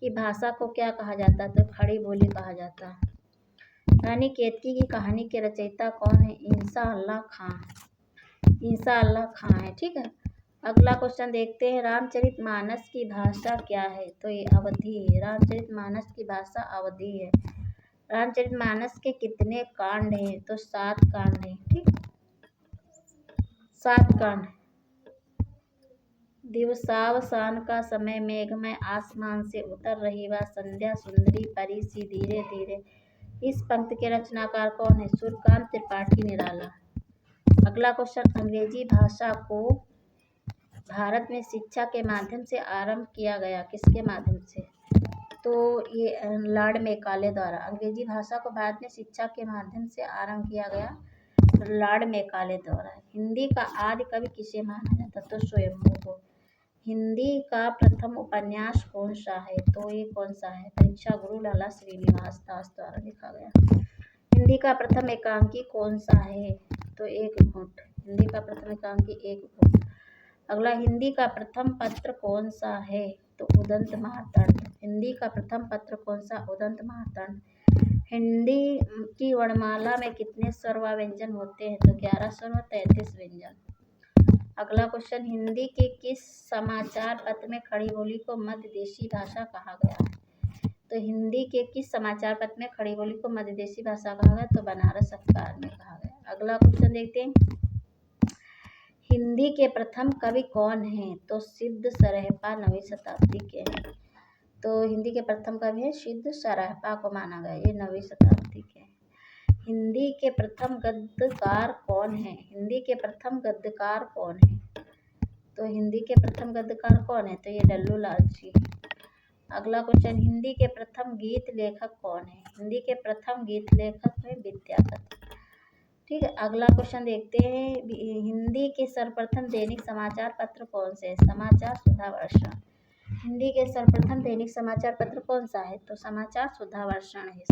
की भाषा को क्या कहा जाता? तो खड़ी बोली कहा जाता। रानी केतकी की कहानी के रचयिता कौन है? इंसा अल्लाह खां है। ठीक है। अगला क्वेश्चन देखते हैं, रामचरितमानस की भाषा क्या है? तो ये अवधी है। रामचरितमानस की भाषा अवधी है। रामचरितमानस के कितने कांड हैं? तो 7 कांड हैं। ठीक, 7 कांड। दिवसावसान का समय, मेघमय आसमान से उतर रही वह संध्या, सुंदरी परी सी धीरे धीरे। इस पंक्ति के रचनाकार कौन है? सूर्यकांत त्रिपाठी निराला। अगला क्वेश्चन, अंग्रेजी भाषा को भारत में शिक्षा के माध्यम से आरंभ किया गया, किसके माध्यम से? तो ये लॉर्ड मेकाले द्वारा। अंग्रेजी भाषा को भारत में शिक्षा के माध्यम से आरंभ किया गया लॉर्ड मेकाले द्वारा। हिंदी का आदि कवि किसे माना जाता? तो स्वयंभू को। हिंदी का प्रथम उपन्यास कौन सा है? तो ये कौन सा है? परीक्षा गुरु लाला श्रीनिवास दास द्वारा लिखा गया। हिंदी का प्रथम एकांकी कौन सा है? तो एक घूंट। हिंदी का प्रथम एकांकी एक घूंट। अगला, हिंदी का प्रथम पत्र कौन सा है? तो उदंत मार्तंड। हिंदी का प्रथम पत्र कौन सा? उदंत मार्तंड। हिंदी की वर्णमाला में कितने स्वर व व्यंजन होते हैं? तो 11 स्वर व 33 व्यंजन। अगला क्वेश्चन, हिंदी के किस समाचार पत्र में खड़ी बोली को मध्यदेशी भाषा कहा गया है? तो हिंदी के किस समाचार पत्र में खड़ी बोली को मध्यदेशी भाषा कहा गया? तो बनारस अखबार में कहा गया। अगला क्वेश्चन देखते हैं, हिंदी के प्रथम कवि कौन हैं? तो सिद्ध सरहपा 9वीं शताब्दी के हैं। तो हिंदी के प्रथम कवि हैं सिद्ध सरहपा को माना गया, ये 9वीं शताब्दी के हैं। हिंदी के प्रथम गद्यकार कौन है? हिंदी के प्रथम गद्यकार कौन है? तो हिंदी के प्रथम गद्यकार कौन है? तो ये डल्लू लाल जी। अगला क्वेश्चन, हिंदी के प्रथम गीत लेखक कौन है? हिंदी के प्रथम गीत लेखक है विद्यापति। ठीक है। अगला क्वेश्चन देखते हैं, हिंदी के सर्वप्रथम दैनिक समाचार पत्र कौन से है? समाचार सुधा वर्षण। हिंदी के सर्वप्रथम दैनिक समाचार पत्र कौन सा है? तो समाचार सुधा वर्षण है।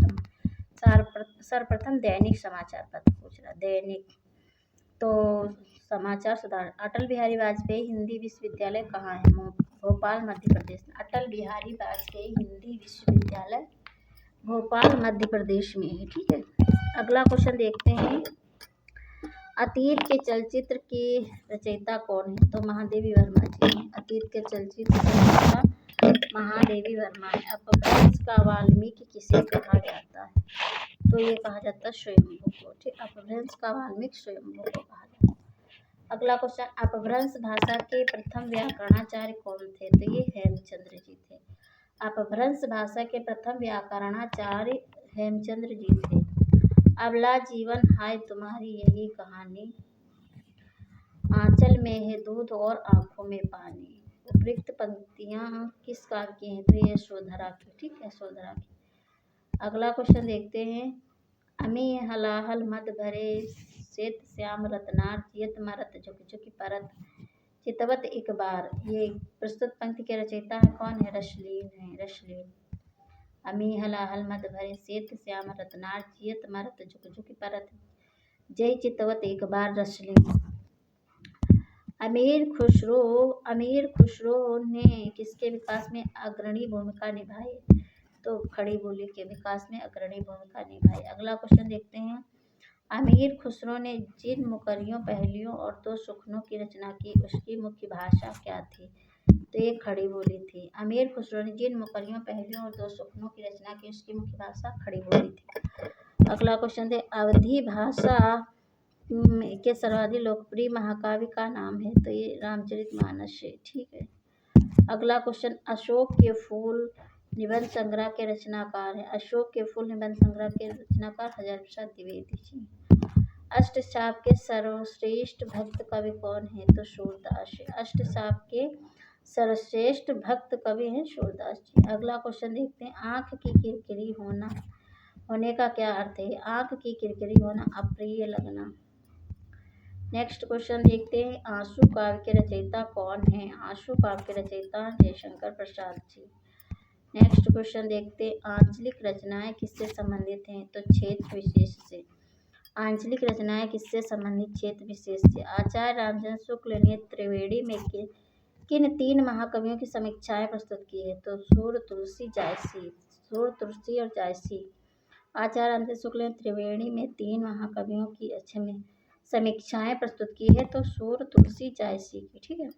सर्वप्रथम दैनिक समाचार पत्र पूछ रहा, दैनिक। तो समाचार सुधा। अटल बिहारी वाजपेयी हिंदी विश्वविद्यालय कहाँ है? भोपाल मध्य प्रदेश में। अटल बिहारी वाजपेयी हिंदी विश्वविद्यालय भोपाल मध्य प्रदेश में है। ठीक है। अगला क्वेश्चन देखते हैं, अतीत के चलचित्र की रचयिता कौन है? तो महादेवी वर्मा जी हैं। अतीत के चलचित्र की रचयिता महादेवी वर्मा है। अपभ्रंश का वाल्मीकि किसे कहा जाता है? तो ये कहा जाता है स्वयंभू को। ठीक, अपभ्रंश का वाल्मीकि स्वयंभू को कहा जाता है। अगला क्वेश्चन, अपभ्रंश भाषा के प्रथम व्याकरणाचार्य कौन थे? तो ये हेमचंद्र जी थे। अपभ्रंश भाषा के प्रथम व्याकरणाचार्य हेमचंद्र जी थे। अबला जीवन हाय तुम्हारी यही कहानी, आंचल में है दूध और आंखों में पानी। उपयुक्त पंक्तियां किस काव्य की हैं? तो ये यशोधरा की। ठीक है, यशोधरा की। अगला क्वेश्चन देखते हैं, अमी हलाहल मद भरे श्वेत श्याम रत्नार जियत मरत झुक झुक परत चितवत एक बार। ये प्रस्तुत पंक्ति के रचयिता है कौन है? रसलीन है, रसलीन। अमी हलाहल मद भरे श्वेत श्याम रत्नार जियत मरत झुक झुक परत जय चितवत एक बार, रसलीन। अमीर खुसरो ने किसके विकास में अग्रणी भूमिका निभाई? तो खड़ी बोली के विकास में अग्रणी भूमिका निभाई। अगला क्वेश्चन देखते हैं, अमीर खुसरो ने जिन मुकरियों पहेलियों और दो सुखनों की रचना की उसकी मुख्य भाषा क्या थी? तो ये खड़ी बोली थी। अमीर खुसरो ने जिन मुकरियों पहेलियों और दो सुखनों की रचना की उसकी मुख्य भाषा खड़ी बोली थी। अगला क्वेश्चन है, अवधी भाषा के सर्वाधिक लोकप्रिय महाकाव्य का नाम है? तो ये रामचरितमानस है। ठीक है। अगला क्वेश्चन, अशोक के फूल निबंध संग्रह के रचनाकार है? अशोक के फूल निबंध संग्रह के रचनाकार हजारी प्रसाद द्विवेदी जी। अष्टचाप के सर्वश्रेष्ठ भक्त कवि कौन है? तो सूरदास है। अष्टचाप के सर्वश्रेष्ठ भक्त कवि हैं सूरदास जी। अगला क्वेश्चन देखते हैं, आँख की किरकिरी होने का क्या अर्थ है? आँख की किरकिरी होना, अप्रिय लगना। नेक्स्ट क्वेश्चन देखते हैं, आंसू काव्य के रचयिता कौन है? आंसू काव्य के रचयिता जयशंकर प्रसाद जी। नेक्स्ट क्वेश्चन देखते हैं, आंचलिक रचनाएं किससे संबंधित हैं? तो क्षेत्र विशेष से। आंचलिक रचनाएं किससे संबंधित? क्षेत्र विशेष से। आचार्य रामचंद्र शुक्ल ने त्रिवेणी में किन 3 महाकवियों की समीक्षाएं प्रस्तुत की है? तो सूर, तुलसी, जायसी। सूर, तुलसी और जायसी। आचार्य रामचंद्र शुक्ल ने त्रिवेणी में 3 महाकवियों की समीक्षाएं प्रस्तुत की है, तो सूर, तुलसी, जायसी की। ठीक है।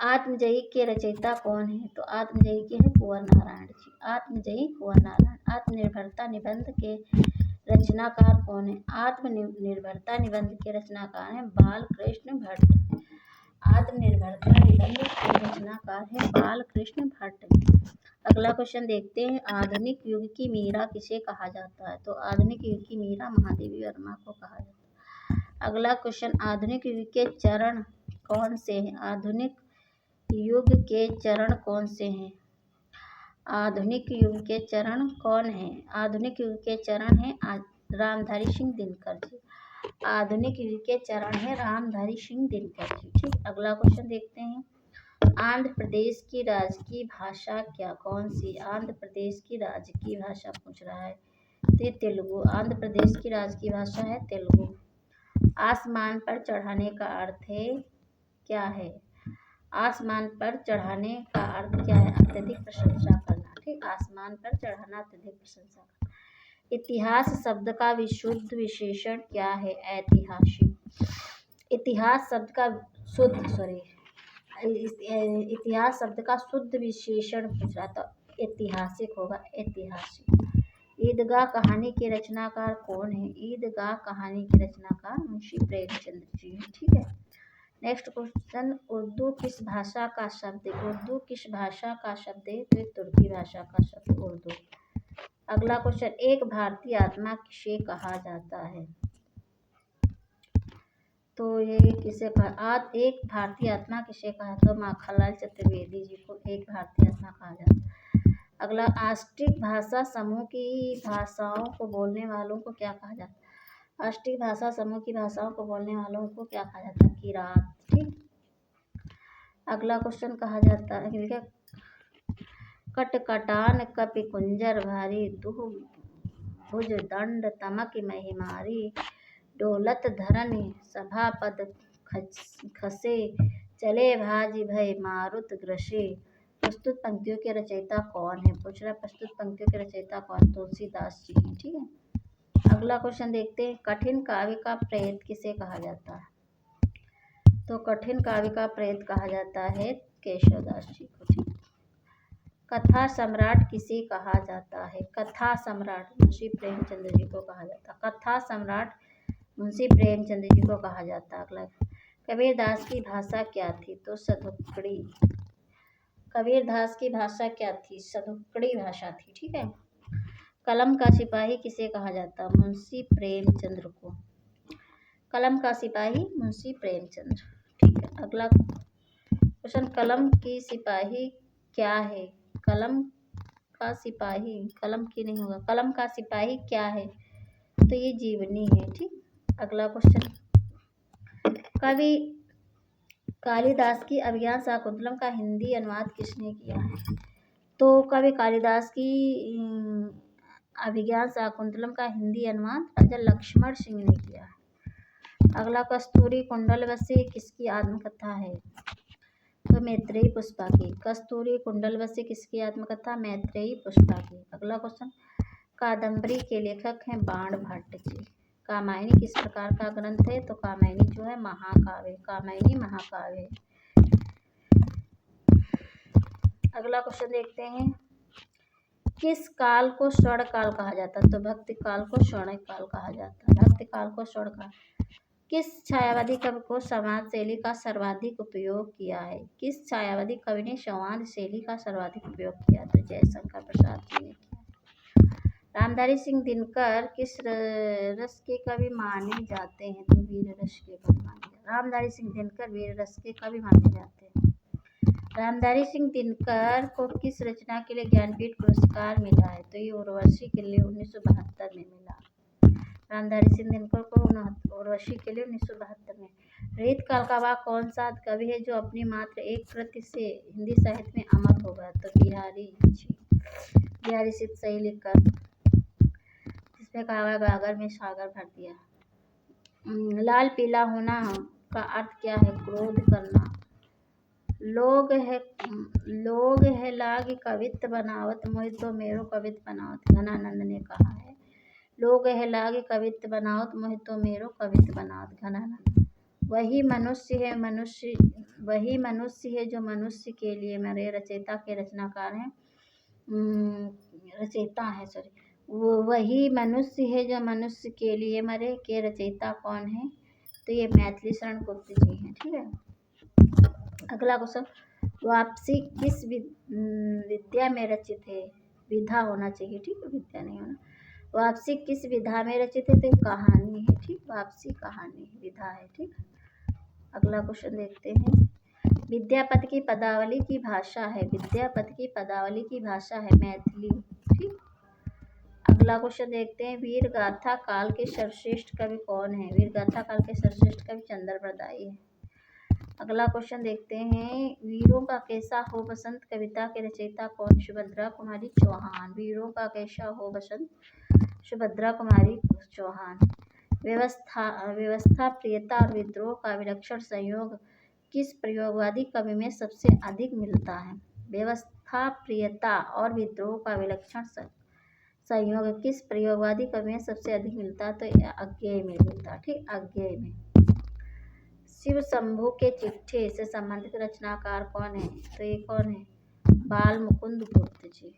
आत्मजयी के रचयिता कौन है? तो आत्मजयी के हैं कुंवर नारायण जी। आत्मजयी कुंवर नारायण। आत्मनिर्भरता निबंध के रचनाकार कौन है? आत्मनिर्भरता निबंध के रचनाकार हैं बालकृष्ण भट्ट। आत्मनिर्भरता निबंध के रचनाकार हैं बालकृष्ण भट्ट। अगला क्वेश्चन देखते हैं, आधुनिक युग की मीरा किसे कहा जाता है? तो आधुनिक युग की मीरा महादेवी वर्मा को कहा जाता है। अगला क्वेश्चन, आधुनिक युग के चरण कौन से हैं? आधुनिक युग के चरण कौन से हैं? आधुनिक युग के चरण कौन है? आधुनिक युग के चरण है रामधारी सिंह दिनकर जी। आधुनिक युग के चरण है रामधारी सिंह दिनकर जी। ठीक, अगला क्वेश्चन देखते हैं। आंध्र प्रदेश की राजकीय भाषा क्या? कौन सी? आंध्र प्रदेश की राजकीय भाषा पूछ रहा है, तो तेलुगु। आंध्र प्रदेश की राजकीय भाषा है तेलुगु। आसमान पर चढ़ाने का अर्थ है क्या है? आसमान पर चढ़ाने का अर्थ क्या है? अत्यधिक प्रशंसा करना। ठीक, आसमान पर चढ़ाना, अत्यधिक प्रशंसा करना। इतिहास शब्द का विशुद्ध विशेषण क्या है? ऐतिहासिक। इतिहास शब्द का इतिहास शब्द का शुद्ध विशेषण पूछ रहा, तो ऐतिहासिक होगा, ऐतिहासिक। ईदगाह कहानी के रचनाकार कौन है? ईदगाह कहानी के रचनाकार मुंशी प्रेमचंद्र जी हैं। ठीक है, नेक्स्ट क्वेश्चन। उर्दू किस भाषा का शब्द है? उर्दू किस भाषा का शब्द है? तो तुर्की भाषा का शब्द उर्दू। अगला क्वेश्चन। एक भारतीय आत्मा किसे कहा जाता है? तो ये किसे कहा? एक भारतीय आत्मा किसे कहा? तो माखनलाल चतुर्वेदी जी को एक भारतीय आत्मा कहा जाता है। अगला, आष्टिक भाषा समूह की भाषाओं को बोलने वालों को क्या कहा जाता है? आष्टिक भाषा समूह की भाषाओं को बोलने वालों को क्या कहा जाता है? किरात। ठीक, अगला क्वेश्चन कहा जाता है, कटकटान कपि कुंजर भारी, दुह भुज दंड तमक महिमारी, डोलत धरन सभापद खसे, चले भाजी भय मारुत ग्रसे। प्रस्तुत पंक्तियों के रचयिता कौन है? पूछ रहा, प्रस्तुत पंक्तियों के रचयिता कौन? तुलसीदास जी हैं। ठीक है, अगला क्वेश्चन देखते हैं। कठिन काव्य का प्रेत किसे कहा जाता है? तो कठिन काव्य का प्रेत कहा जाता है केशवदास जी को। ठीक, कथा सम्राट किसे कहा जाता है? कथा सम्राट मुंशी प्रेमचंद्र जी को कहा जाता है। कथा सम्राट मुंशी प्रेमचंद्र जी को कहा जाता है। अगला, कबीरदास की भाषा क्या थी? तो सधुकड़ी। कबीरदास की भाषा क्या थी? सधुकड़ी भाषा थी। ठीक है, कलम का सिपाही किसे कहा जाता? मुंशी प्रेमचंद्र को। कलम का सिपाही मुंशी प्रेमचंद्र। ठीक है, अगला क्वेश्चन। कलम की सिपाही क्या है? कलम का सिपाही, कलम की नहीं होगा, कलम का सिपाही क्या है? तो ये जीवनी है। ठीक, अगला क्वेश्चन। कवि कालिदास की अभिज्ञान शाकुंतलम का हिंदी अनुवाद किसने किया है? तो कवि कालिदास की अभिज्ञान शाकुंतलम का हिंदी अनुवाद राजा लक्ष्मण सिंह ने किया है। अगला, कस्तूरी कुंडलवशी किसकी आत्मकथा है? तो मैत्रेयी पुष्पा की। कस्तूरी कुंडलवशी किसकी आत्मकथा? मैत्रेयी पुष्पा की। अगला क्वेश्चन। कादम्बरी के लेखक हैं बाण भट्ट जी। कामायनी किस प्रकार का ग्रंथ है? तो कामायनी जो है महाकाव्य, कामायनी महाकाव्य। अगला क्वेश्चन देखते हैं। किस काल को स्वर्ण काल कहा जाता है? तो भक्ति काल को स्वर्ण काल कहा जाता है। भक्ति काल को स्वर्ण काल। किस छायावादी कवि को संवाद शैली का सर्वाधिक उपयोग किया है? किस छायावादी कवि ने संवाद शैली का सर्वाधिक उपयोग किया? तो जयशंकर प्रसाद जी ने किया। रामधारी सिंह दिनकर किस रस के कवि माने जाते हैं? तो वीर रस के कवि माने जाते हैं। रामधारी सिंह दिनकर वीर रस के कवि माने जाते हैं। रामधारी सिंह दिनकर को किस रचना के लिए ज्ञानपीठ पुरस्कार मिला है? तो ये उर्वशी के लिए 1972 में मिला। रामधारी सिंह दिनकर को उर्वशी के लिए 1972 में। रीत काल का वह कौन सा कवि है जो अपनी मात्र एक कृति से हिंदी साहित्य में अमर हो गया? तो बिहारी सिद्ध सही लिखकर, जिसमें कहा गागर में सागर भर दिया। लाल पीला होना का अर्थ क्या है? क्रोध करना। लोग है लाग कवित्त बनावत, मोहि तो मेरो कवित्त बनावत, घनानंद ने कहा है। लोग है लाग कवित्त बनावत, मोहि तो मेरो कवित्त बनावत, घनानंद। वही मनुष्य है जो मनुष्य के लिए मरे। रचयिता के रचनाकार हैं, रचयिता है सॉरी वही मनुष्य है जो मनुष्य के लिए मरे के रचयिता कौन है? तो ये मैथिली शरण गुप्त जी हैं। ठीक है, अगला क्वेश्चन। वापसी किस विद्या में रचित है? विधा होना चाहिए। ठीक है, विद्या नहीं होना। वापसी किस विधा में रचित है? तो कहानी है। ठीक, वापसी कहानी विधा है। ठीक, अगला क्वेश्चन देखते हैं। विद्यापति की पदावली की भाषा है, विद्यापति की पदावली की भाषा है मैथिली। ठीक। अगला क्वेश्चन देखते हैं, वीर गाथा काल के सर्वश्रेष्ठ कवि कौन है? वीर गाथा काल के सर्वश्रेष्ठ कवि चंद्रप्रदायी है। अगला क्वेश्चन देखते हैं, वीरों का कैसा हो बसंत कविता के रचयिता कौन? सुभद्रा कुमारी चौहान। वीरों का कैसा हो बसंत, सुभद्रा कुमारी चौहान। व्यवस्था प्रियता और विद्रोह का विलक्षण संयोग किस प्रयोगवादी कवि में सबसे अधिक मिलता है? व्यवस्था प्रियता और विद्रोह का विलक्षण संयोग किस प्रयोगवादी कवि में सबसे अधिक मिलता है? तो अज्ञेय में मिलता है। ठीक, अज्ञेय में। शिव शंभू के चिट्ठे से संबंधित रचनाकार कौन है? तो ये कौन है? बाल मुकुंद गुप्त जी।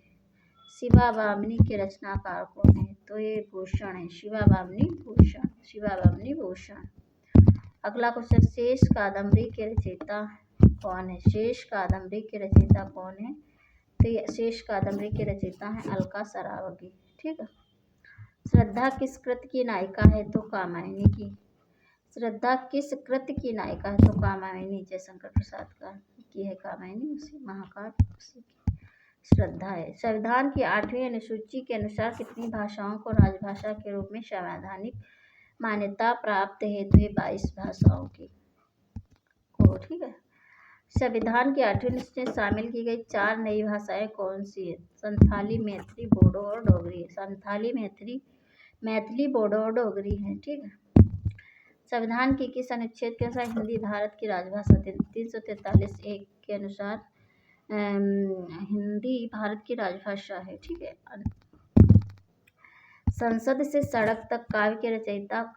शिवा बामनी के रचनाकार कौन है? तो ये भूषण है, शिवा बामनी भूषण, शिवा बामनी भूषण। अगला क्वेश्चन, शेष कादम्बरी के रचयिता कौन है? शेष कादम्बरी के रचयिता कौन है? तो ये शेष कादम्बरी के रचयिता हैं अलका सरावगी। ठीक है। श्रद्धा किस कृत की नायिका है? तो कामायनी की। श्रद्धा किस कृत की नायिका है? तो कामायनी, जयशंकर प्रसाद का की है कामायनी, उसी महाकाव्य उसी की श्रद्धा है। संविधान की 8वीं अनुसूची के अनुसार कितनी भाषाओं को राजभाषा के रूप में संवैधानिक मान्यता प्राप्त है? तो ये 22 भाषाओं की को। ठीक है। संविधान की 8वीं अनुसूची में शामिल की गई 4 नई भाषाएं कौन सी है? संथाली, मैथिली, बोडो और डोगरी। संथाली, मैथिली, बोडो और डोगरी है। ठीक है। संविधान के किस अनुच्छेद के अनुसार हिंदी भारत की राजभाषा? 343(1) के अनुसार हिंदी भारत की राजभाषा है। ठीक है। संसद से सड़क तक काव्य के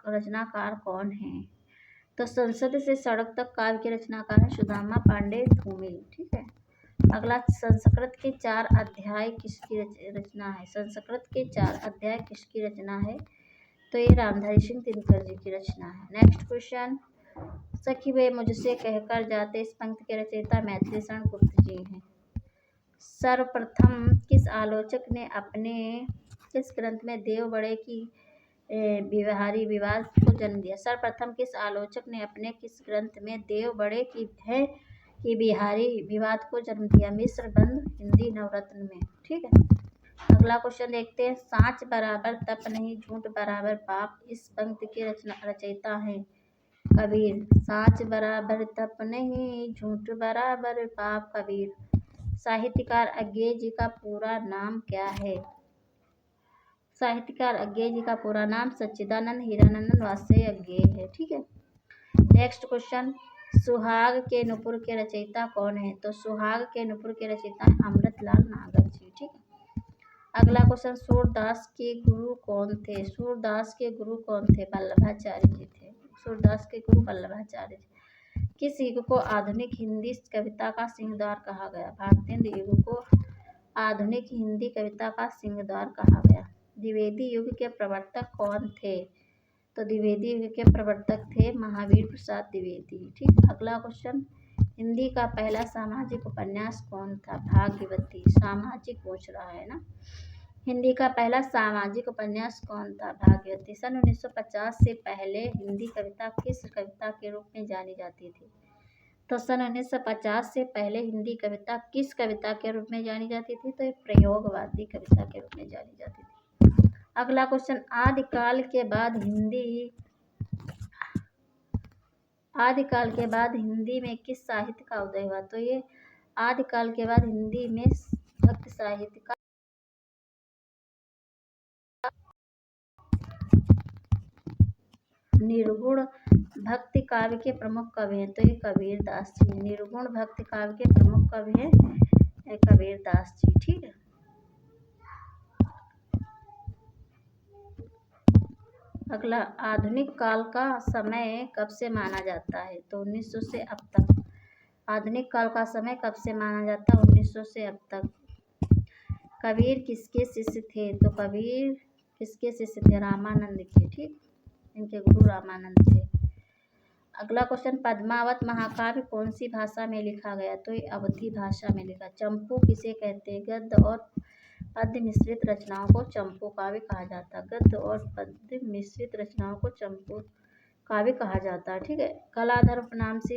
रचनाकार कौन है? तो संसद से सड़क तक काव्य के रचनाकार है सुदामा पांडे धूमिल। ठीक है। अगला, संस्कृत के 4 अध्याय किसकी रचना है? संस्कृत के 4 अध्याय किसकी रचना है? तो ये रामधारी सिंह दिनकर जी की रचना है। नेक्स्ट क्वेश्चन, सखी वे मुझसे कहकर जाते, इस पंक्ति के रचयिता मैथिली शरण गुप्त जी हैं। सर्वप्रथम किस आलोचक ने अपने किस ग्रंथ में देव बड़े की बिहारी विवाद को जन्म दिया? सर्वप्रथम किस आलोचक ने अपने किस ग्रंथ में देव बड़े की बिहारी विवाद को जन्म दिया? मिश्र बंध हिंदी नवरत्न में। ठीक है। अगला क्वेश्चन देखते हैं, साँच बराबर तप नहीं, झूठ बराबर पाप, इस पंक्ति के रचयिता हैं कबीर। साँच बराबर तप नहीं, झूठ बराबर पाप, कबीर। साहित्यकार अज्ञेय जी का पूरा नाम क्या है? साहित्यकार अज्ञेय जी का पूरा नाम सच्चिदानंद हीरानंदन वात्स्यय अज्ञेय है। ठीक है। नेक्स्ट क्वेश्चन, सुहाग के नुपुर के रचयिता कौन है? तो सुहाग के नुपुर के रचयिता हैं अमृतलाल नागर जी। ठीक है। अगला क्वेश्चन, सूरदास के गुरु कौन थे? सूरदास के गुरु कौन थे? वल्लभाचार्य जी थे। सूरदास के गुरु वल्लभाचार्य जी। किस युग को आधुनिक हिंदी कविता का सिंहद्वार कहा गया? भारतेंद्र युग को आधुनिक हिंदी कविता का सिंहद्वार कहा गया। द्विवेदी युग के प्रवर्तक कौन थे? तो द्विवेदी युग के प्रवर्तक थे महावीर प्रसाद द्विवेदी। ठीक। अगला क्वेश्चन, हिंदी का पहला सामाजिक उपन्यास कौन था? भाग्यवती। सामाजिक पूछ रहा है ना। हिंदी का पहला सामाजिक उपन्यास कौन था? भाग्यवती। सन 1950 से पहले हिंदी कविता किस कविता के रूप में जानी जाती थी? तो सन 1950 से पहले हिंदी कविता किस कविता के रूप में जानी जाती थी? तो ये प्रयोगवादी कविता के रूप में जानी जाती थी। अगला क्वेश्चन, आदिकाल के बाद हिंदी में किस साहित्य का उदय हुआ? तो ये आदिकाल के बाद हिंदी में भक्ति साहित्य का निर्गुण भक्ति काव्य के प्रमुख कवि हैं। तो ये कबीर दास जी। निर्गुण भक्ति काव्य के प्रमुख कवि हैं कबीर दास जी। ठीक है। अगला, आधुनिक काल का समय कब से माना जाता है? तो 1900 से अब तक। आधुनिक काल का समय कब से माना जाता है? 1900 से अब तक। कबीर किसके शिष्य थे? तो कबीर किसके शिष्य थे? रामानंद के। ठीक, इनके गुरु रामानंद थे। अगला क्वेश्चन, पद्मावत महाकाव्य कौन सी भाषा में लिखा गया? तो ये अवधी भाषा में लिखा। चंपू किसे कहते हैं? गद्य और पद्य मिश्रित रचनाओं को चंपू काव्य कहा जाता है। गद्य और पद्य मिश्रित रचनाओं को चंपू काव्य कहा जाता है। ठीक है। कलाधर उपनाम से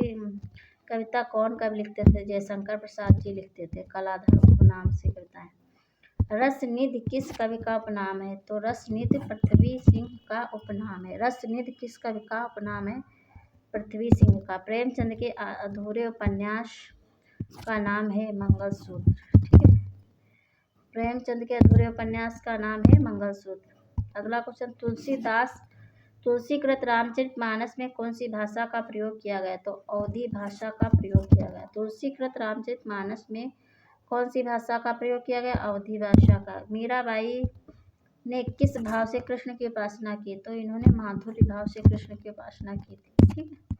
कविता कौन कवि लिखते थे? जयशंकर प्रसाद जी लिखते थे। कलाधर उपनाम से कविताएं। रसनिधि किस कवि का उपनाम है? तो रसनिधि पृथ्वी सिंह का उपनाम है। रसनिधि किस कवि का उपनाम है? पृथ्वी सिंह का। प्रेमचंद के अधूरे उपन्यास का नाम है मंगलसूत्र। ठीक है, प्रेमचंद के अधूरे उपन्यास का नाम है मंगलसूत्र। अगला क्वेश्चन, तुलसीकृत रामचरितमानस में कौन सी भाषा का प्रयोग किया गया? तो अवधी भाषा का प्रयोग किया गया। तुलसीकृत रामचरितमानस में कौन सी भाषा का प्रयोग किया गया? अवधी भाषा का। मीराबाई ने किस भाव से कृष्ण की उपासना की? तो इन्होंने माधुर्य भाव से कृष्ण की उपासना की थी। ठीक है,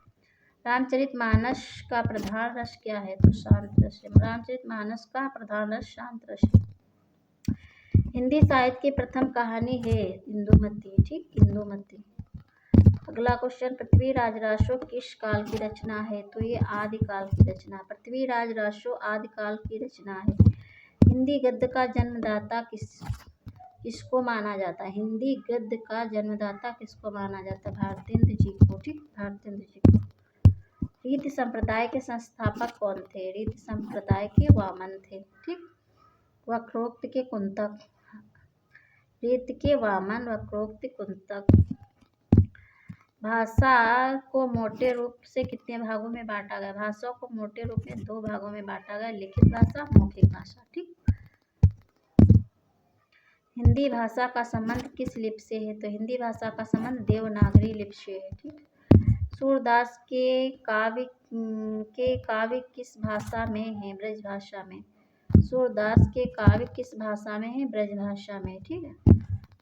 रामचरितमानस का प्रधान रस क्या है? तो शांत रस है। रामचरितमानस का प्रधान रस शांत रस है। हिंदी साहित्य की प्रथम कहानी है इंदुमती। ठीक, इंदुमती। अगला क्वेश्चन, पृथ्वीराज रासो किस काल की रचना है? तो ये आदिकाल की रचना। पृथ्वीराज रासो आदिकाल की रचना है। हिंदी गद्य का जन्मदाता किसको माना जाता है? हिंदी गद्य का जन्मदाता किसको माना जाता है? भारतेंद्र जी को। ठीक, भारतेंद्र जी को। रीति संप्रदाय के संस्थापक कौन थे? रीति संप्रदाय के वामन थे। ठीक, वक्रोक्त के कुंतक। रीति के वामन, वक्रोक्त कुंतक। भाषा को मोटे रूप से कितने भागों में बांटा गया? भाषा को मोटे रूप में 2 भागों में बांटा गया, लिखित भाषा, मौखिक भाषा। ठीक, हिंदी भाषा का संबंध किस लिपि से है? तो हिंदी भाषा का संबंध देवनागरी लिपि से है। ठीक, सूरदास के काव्य किस भाषा में है? ब्रज भाषा में। सूरदास के काव्य किस भाषा में है? ब्रज भाषा में। ठीक है,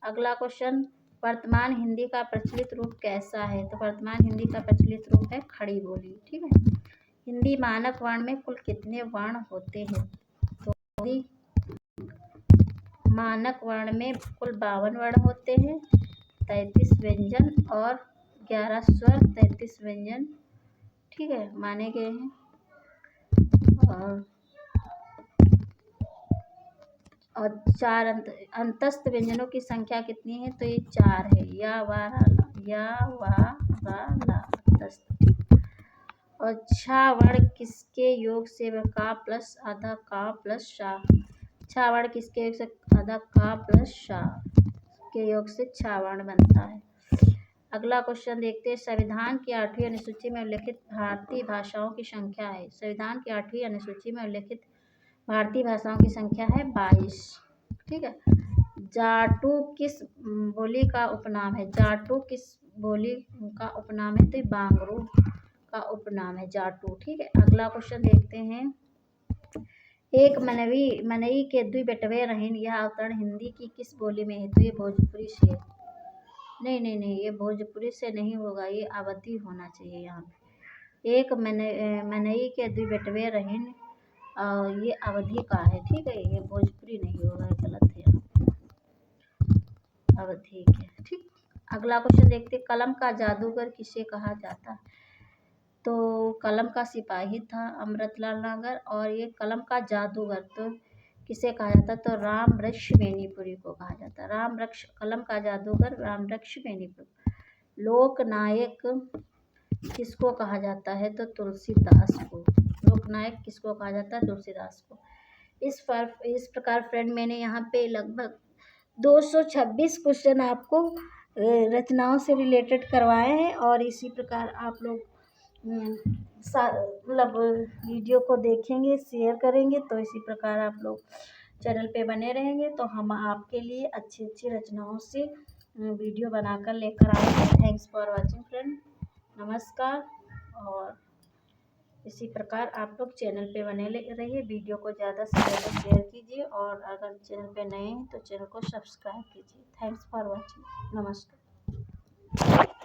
अगला क्वेश्चन, वर्तमान हिंदी का प्रचलित रूप कैसा है? तो वर्तमान हिंदी का प्रचलित रूप है खड़ी बोली। ठीक है, हिंदी मानक वर्ण में कुल कितने वर्ण होते हैं? तो मानक वर्ण में कुल 52 वर्ण होते हैं, 33 व्यंजन और 11 स्वर, 33 व्यंजन। ठीक है, माने गए हैं। और 4 अंतस्थ व्यंजनों की संख्या कितनी है? तो ये 4 है। या वा ला अंतस्थ। और छा वर्ण किसके योग से? का प्लस आधा का प्लस शा। छा वर्ण किसके योग से? आधा का प्लस शा के योग से छा वर्ण बनता है। अगला क्वेश्चन देखते हैं, संविधान की 8वीं अनुसूची में उल्लेखित भारतीय भाषाओं की संख्या है। संविधान की 8वीं अनुसूची में उल्लेखित भारतीय भाषाओं की संख्या है 22। ठीक है, जाटू किस बोली का उपनाम है? जाटू किस बोली का उपनाम है? तो बांगरू का उपनाम है जाटू। ठीक है, अगला क्वेश्चन देखते हैं, एक मनई के द्विबेटवे रहीन यह अवतरण हिंदी की किस बोली में है? तो ये भोजपुरी से। नहीं, ये भोजपुरी से नहीं होगा, ये अवधी होना चाहिए यहाँ पे। एक मनई के द्विबेटवे रहीन ये अवधि का है। ठीक है, ये भोजपुरी नहीं होगा, गलत है यहाँ पे, अवधि है। ठीक, अगला क्वेश्चन देखते हैं, कलम का जादूगर किसे कहा जाता है? तो कलम का सिपाही था अमृतलाल नागर, और ये कलम का जादूगर तो किसे कहा जाता? तो राम वृक्ष बेनीपुरी को कहा जाता है। राम वृक्ष, कलम का जादूगर राम वृक्ष बेनीपुरी। लोकनायक किसको कहा जाता है? तो तुलसीदास को। लोकनायक किसको कहा जाता है? तुलसीदास को। इस प्रकार फ्रेंड मैंने यहाँ पे लगभग 226 क्वेश्चन आपको रचनाओं से रिलेटेड करवाए हैं, और इसी प्रकार आप लोग मतलब वीडियो को देखेंगे, शेयर करेंगे, तो इसी प्रकार आप लोग चैनल पे बने रहेंगे, तो हम आपके लिए अच्छी अच्छी रचनाओं से वीडियो बनाकर लेकर आएंगे। थैंक्स फॉर वॉचिंग फ्रेंड, नमस्कार। और इसी प्रकार आप लोग चैनल पे बने रहिए, वीडियो को ज़्यादा से ज़्यादा शेयर कीजिए, और अगर चैनल पे नए हैं तो चैनल को सब्सक्राइब कीजिए। थैंक्स फॉर वॉचिंग, नमस्कार।